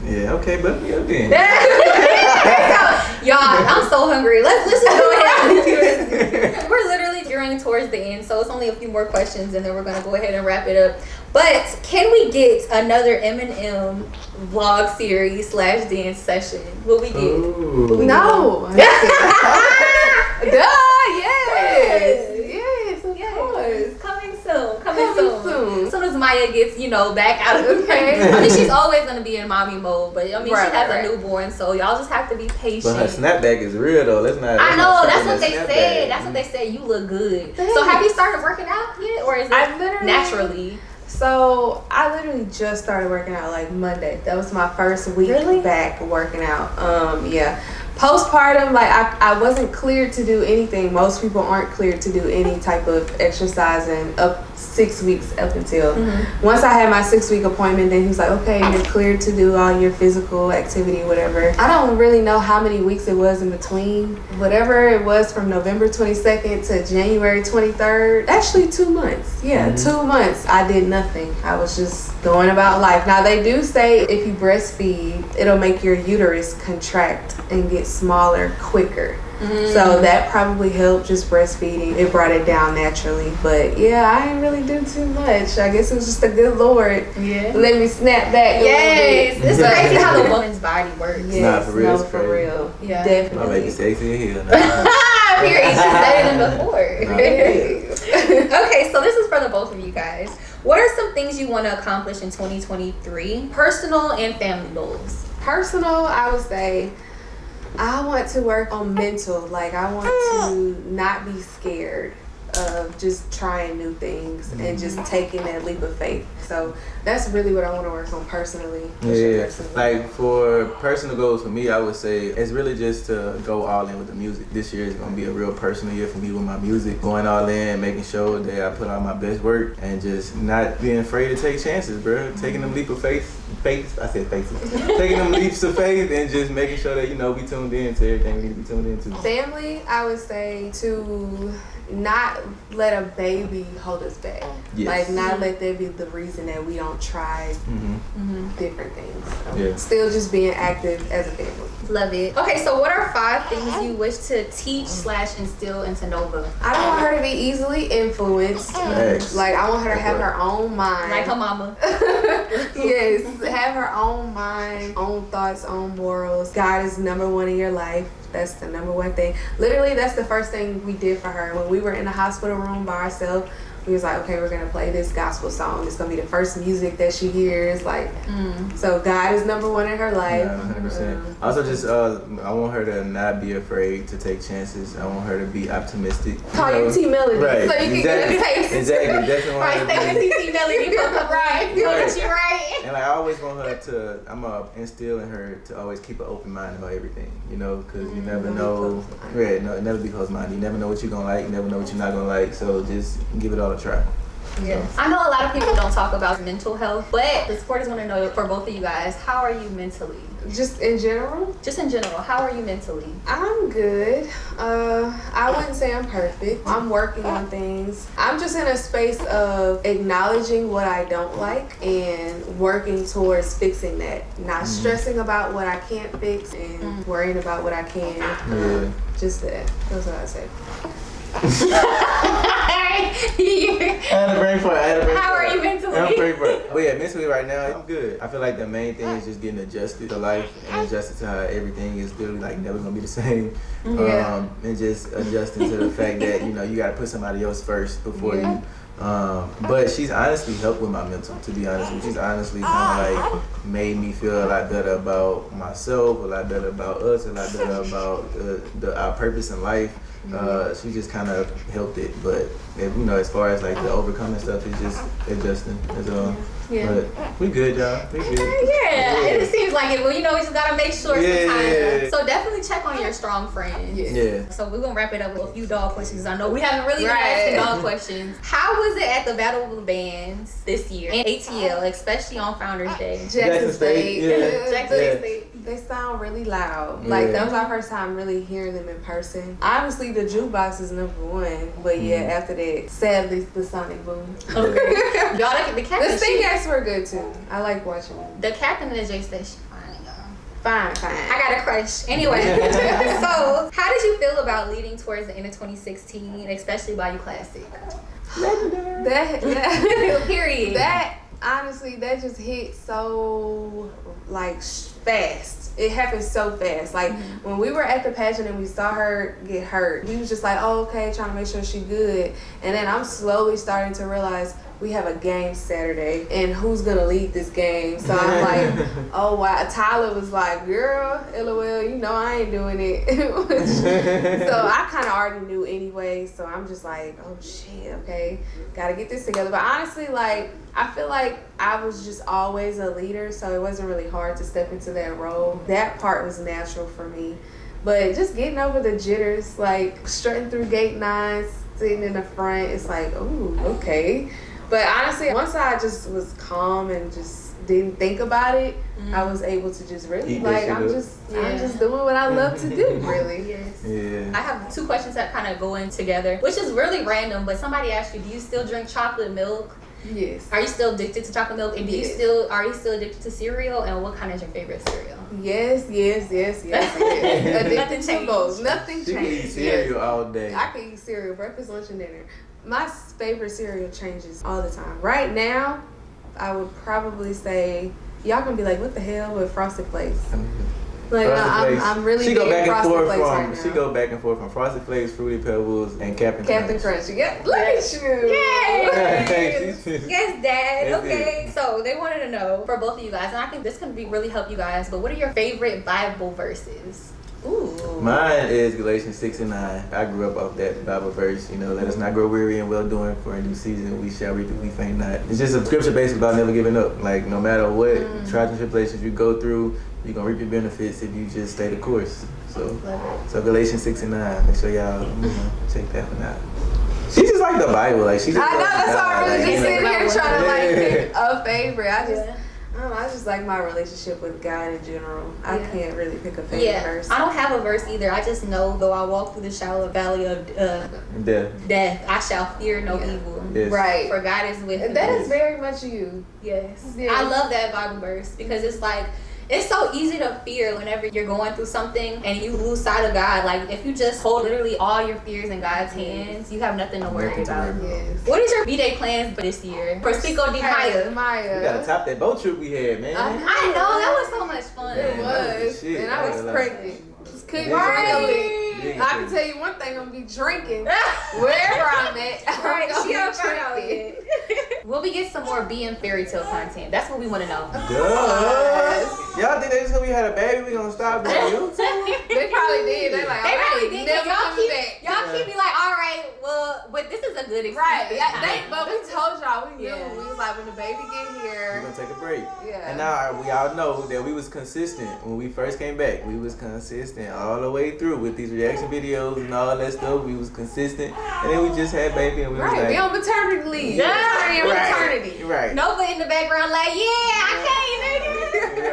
Yeah. Okay, but yeah, then. Y'all, I'm so hungry. Let's just go ahead. We're literally gearing towards the end, so it's only a few more questions, and then we're gonna go ahead and wrap it up. But can we get another Eminem vlog series / dance session? Will we get? Ooh. No. Duh, yes, of course. Coming soon. Soon. As soon as Maya gets, back out of the Okay. I mean, she's always gonna be in mommy mode, but I mean, she has Right. a newborn, so y'all just have to be patient. But her snapback is real though. I know, that's what they said. That's what they said. You look good. Thanks. So have you started working out yet, or is I it literally- naturally? So I literally just started working out like Monday. That was my first week back working out. Yeah. Postpartum, like I wasn't cleared to do anything. Most people aren't cleared to do any type of exercising up 6 weeks up until once I had my 6-week appointment. Then he was like, okay, you're cleared to do all your physical activity, whatever. I don't really know how many weeks it was in between. Whatever it was from November 22nd to January 23rd. Actually 2 months. Yeah, 2 months. I did nothing. I was just going about life. Now they do say if you breastfeed, it'll make your uterus contract and get smaller quicker. So that probably helped, just breastfeeding. It brought it down naturally. But yeah, I didn't really do too much. I guess it was just the good Lord. Yeah. Let me snap back. Yes. It's crazy how the woman's body works. Yes, Nah, for real, no, it's for crazy. real. Yeah. My Definitely. baby sexy in here. Period. She's better than before. Nah. Okay, so this is for the both of you guys. What are some things you want to accomplish in 2023? Personal and family goals. Personal, I would say I want to work on mental. Like I want to not be scared of just trying new things and just taking that leap of faith. So that's really what I want to work on personally. Yeah, like for personal goals for me, I would say it's really just to go all in with the music. This year is gonna be a real personal year for me with my music. Going all in, making sure that I put out my best work, and just not being afraid to take chances, bro. Taking them leap of faith. I said faces. Taking them leaps of faith and just making sure that we tuned in to everything we need to be tuned into. Family, I would say to not let a baby hold us back. Yes. Like not let that be the reason that we don't try different things. So Yeah. still just being active as a family. Love it. Okay, so what are 5 things you wish to teach / instill into Nova? I don't want her to be easily influenced. Thanks. Like I want her to have her own mind. Like her mama. Yes, have her own mind, own thoughts, own morals. God is number one in your life. That's the number one thing. Literally, that's the first thing we did for her. When we were in the hospital room by ourselves, we was like, okay, we're going to play this gospel song. It's going to be the first music that she hears. Like, so God is number one in her life. Yeah, 100%. Also, just I want her to not be afraid to take chances. I want her to be optimistic. Call your T Melody, right? so you can get a taste. Exactly. Definitely want her to Stay be. with TT Melody for the right. Right. You right. And like, I always want her to, I'm instill in her to always keep an open mind about everything, because you never know. Right, no, never be closed-minded. You never know what you're gonna like. You never know what you're not gonna like. So just give it all a try. Yeah. I know a lot of people don't talk about mental health, but the supporters want to know for both of you guys, how are you mentally? Just in general? Just in general, how are you mentally? I'm good. I wouldn't say I'm perfect. I'm working on things. I'm just in a space of acknowledging what I don't like and working towards fixing that. Not stressing about what I can't fix and worrying about what I can. Just that. That's what I say. I had a brain fart. How are you mentally? I'm brain fart. But yeah, mentally right now, I'm good. I feel like the main thing is just getting adjusted to life and adjusted to how everything is literally like never gonna be the same. And just adjusting to the fact that, you know, you gotta put somebody else first before you. But she's honestly helped with my mental, to be honest with you. She's honestly kind of like made me feel a lot better about myself, a lot better about us, a lot better about our purpose in life. She just kind of helped it, but you know, as far as like the overcoming stuff, it's just adjusting. But we good, y'all. We good. It seems like it. Well, you know, we just gotta make sure sometimes. So definitely check on your strong friends. So we're gonna wrap it up with a few dog questions. I know we haven't really been asking dog questions. How was it at the Battle of the Bands this year and ATL, especially on Founders Day? Jackson State. Jackson State. They sound really loud. Like, that was our first time really hearing them in person. Obviously, the jukebox is #1, but after that, sadly, the sonic boom. Okay. Y'all, the captain. The stingers were good too. I like watching them. The captain of the J Station, fine, y'all. Fine. I got a crush. Anyway, so how did you feel about leading towards the end of 2016, especially Bayou Classic? That Period. That honestly, that just hit so like fast. It happened so fast. Like when we were at the pageant and we saw her get hurt, we was just like, oh, okay, trying to make sure she's good. And then I'm slowly starting to realize we have a game Saturday and who's gonna lead this game. So I'm like, oh wow. Tyler was like, girl, LOL, you know I ain't doing it. So I kind of already knew anyway. So I'm just like, oh shit, okay, gotta get this together. But honestly, like, I feel like I was just always a leader, so it wasn't really hard to step into that role. That part was natural for me. But just getting over the jitters, like strutting through gate 9, sitting in the front, it's like, ooh, okay. But honestly, once I just was calm and just didn't think about it, I was able to just really I'm just doing what I love to do, really. I have 2 questions that kind of go in together, which is really random, but somebody asked you, do you still drink chocolate milk? Yes. Are you still addicted to chocolate milk? And are you still addicted to cereal? And what kind is your favorite cereal? Yes. Addicted Nothing to both. Nothing She changed. can eat cereal all day. I can eat cereal, breakfast, lunch, and dinner. My favorite cereal changes all the time. Right now, I would probably say, y'all gonna be like, what the hell with Frosted Flakes? Like, I'm really big Frosted Flakes right now. She go back and forth from Frosted Flakes, Fruity Pebbles, and Captain Crunch. Yeah, look at you. Yay! Yes, Dad. Okay, so they wanted to know for both of you guys, and I think this can really help you guys, but what are your favorite Bible verses? Ooh. Mine is Galatians 6:9. I grew up off that Bible verse. You know, let us not grow weary in well doing, for in due season we shall reap if we faint not. It's just a scripture basically about never giving up. Like no matter what trials and tribulations you go through, you're gonna reap your benefits if you just stay the course. So Galatians 6:9. Make sure y'all check that one out. She's just like the Bible. Like she's. I know, that's why I'm really just sitting here trying to like pick a favorite. I just like my relationship with God in general. I can't really pick a favorite verse. I don't have a verse either. I just know, though I walk through the shallow valley of death, I shall fear no evil. Yes. Right. For God is with me. That is very much you. Yes. I love that Bible verse because it's like, it's so easy to fear whenever you're going through something and you lose sight of God. Like, if you just hold literally all your fears in God's hands, you have nothing to worry about. Yes. What is your B-Day plans for this year? For Cinco de Mayo? We gotta top that boat trip we had, man. I know, that was so much fun. It was. And I was pregnant. Just couldn't drink. I can tell you one thing, I'm gonna be drinking wherever I'm at. Right, she don't find out yet. Will we get some more B and fairy tale content? That's what we want to know. Y'all think they just gonna had a baby, we gonna stop doing YouTube? They probably did. They like, they really did. Y'all keep me like, all right, well, but this is a good excuse. Right. But we told y'all, we knew. We was like, when the baby get here, we're gonna take a break. Yeah. And now we all know that we was consistent when we first came back. We was consistent all the way through with these reaction videos and all that stuff. We was consistent, and then we just had baby, and we was like, we on maternity leave. Maternity. Right. Nova in the background like, I came, nigga.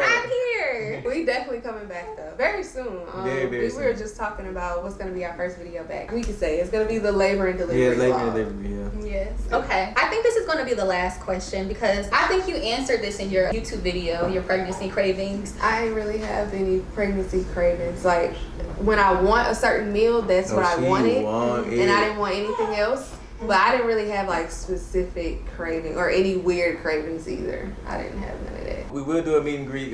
I'm here. We definitely coming back though, very soon. Very we soon. were just talking about what's gonna be our first video back. We could say it's gonna be the labor and delivery. Yeah, labor vlog. and delivery. Yeah. Yes. Okay. I think this is going to be the last question because I think you answered this in your YouTube video, your pregnancy cravings. I didn't really have any pregnancy cravings. Like when I want a certain meal, that's what I wanted, and I didn't want anything else. But I didn't really have like specific craving or any weird cravings either. I didn't have none of that. We will do a meet and greet.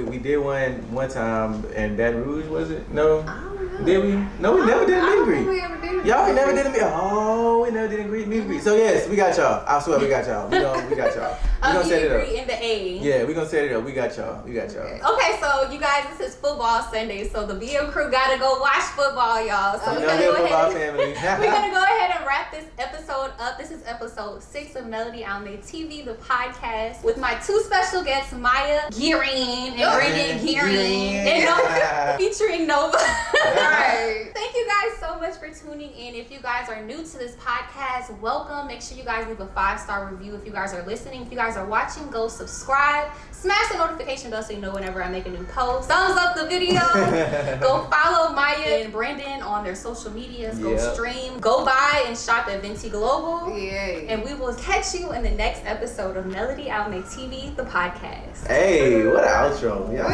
We did one time in Baton Rouge, was it? No. I don't know. Did we? No, we never did a I meet don't and think greet. we ever did. Y'all never did a meet. Oh, we never did a meet and greet. So yes, we got y'all. I swear we got y'all. We got y'all. We gonna set it up. In the A. Yeah, we gonna set it up. We got y'all. Okay, so you guys, this is football Sunday, so the VO crew gotta go watch football, y'all. So we're gonna go ahead. We're gonna go ahead and wrap this episode up. This is episode 6 of Melody Alme TV, the podcast, with my two special guests, Maya Gearing and Brandon Gearing, and featuring Nova. Right. Thank you guys so much for tuning in. If you guys are new to this podcast, welcome. Make sure you guys leave a 5-star review. If you guys are listening, if you guys are watching, go subscribe. Smash the notification bell so you know whenever I make a new post. Thumbs up the video. Go follow Maya and Brandon on their social medias. Go stream. Go buy and shop at Venti Global. Yay. And we will catch you in the next episode of Melody Alme TV, the podcast. Hey, what an outro. Yeah.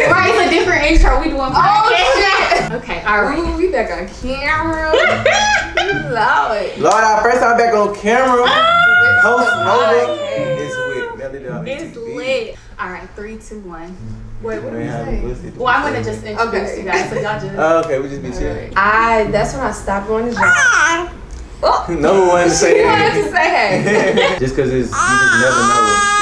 Right, it's a different intro. We doing podcast. Okay, all right. Ooh, we back on camera. Lord, our first time back on camera. Host Nova Okay. is with Melody Alme It's TV. lit. All right, 3, 2, 1. Wait, what did you say? Well, I'm gonna just introduce you guys, so y'all just. Okay, we just be chilling. That's when I stopped going to gym. No one say You wanted to say hey. Just because it's, you just never know.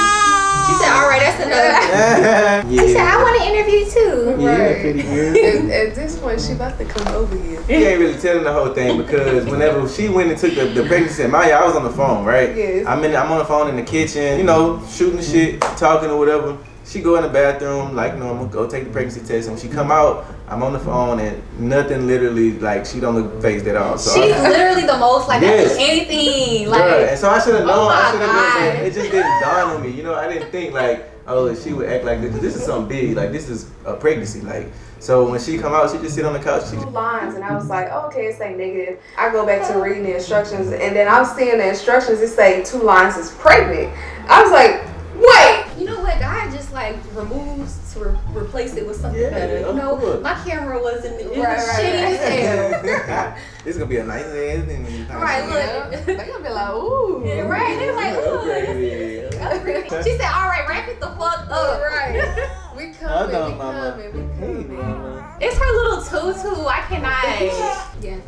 She said, all right, that's enough. Yeah. She said, I want to interview too. Yeah, pretty good. At this point, she about to come over here. She ain't really telling the whole thing because whenever she went and took the pregnancy and Maya, I was on the phone, right? Yes. I'm on the phone in the kitchen, you know, shooting the shit, talking or whatever. She go in the bathroom like normal, go take the pregnancy test, and when she come out, I'm on the phone and nothing literally, like, she don't look phased at all. So She's literally the most, like, Yes. that's anything. Like, Bruh, and so I should have known. Oh my I should have known. God. It just didn't dawn on me. You know, I didn't think like, oh, she would act like this. 'Cause this is something big. Like this is a pregnancy. Like so when she come out, she just sit on the couch. She 2 lines, and I was like, oh, okay, it's like negative. I go back to reading the instructions, and then I was seeing the instructions. It say 2 lines is pregnant. I was like, wait. you know what? God just, like, removes to replace it with something better. You of know, course. my camera wasn't it was Right. shitty as hell. This is gonna be a nice ass thing. Right, look. They're gonna be like, ooh. Yeah, right. They're like, ooh. She said, all right, wrap it the fuck up. Right. We Hold coming, on, we mama. coming, we Hey, coming. mama. It's her little tutu. I cannot. Yeah.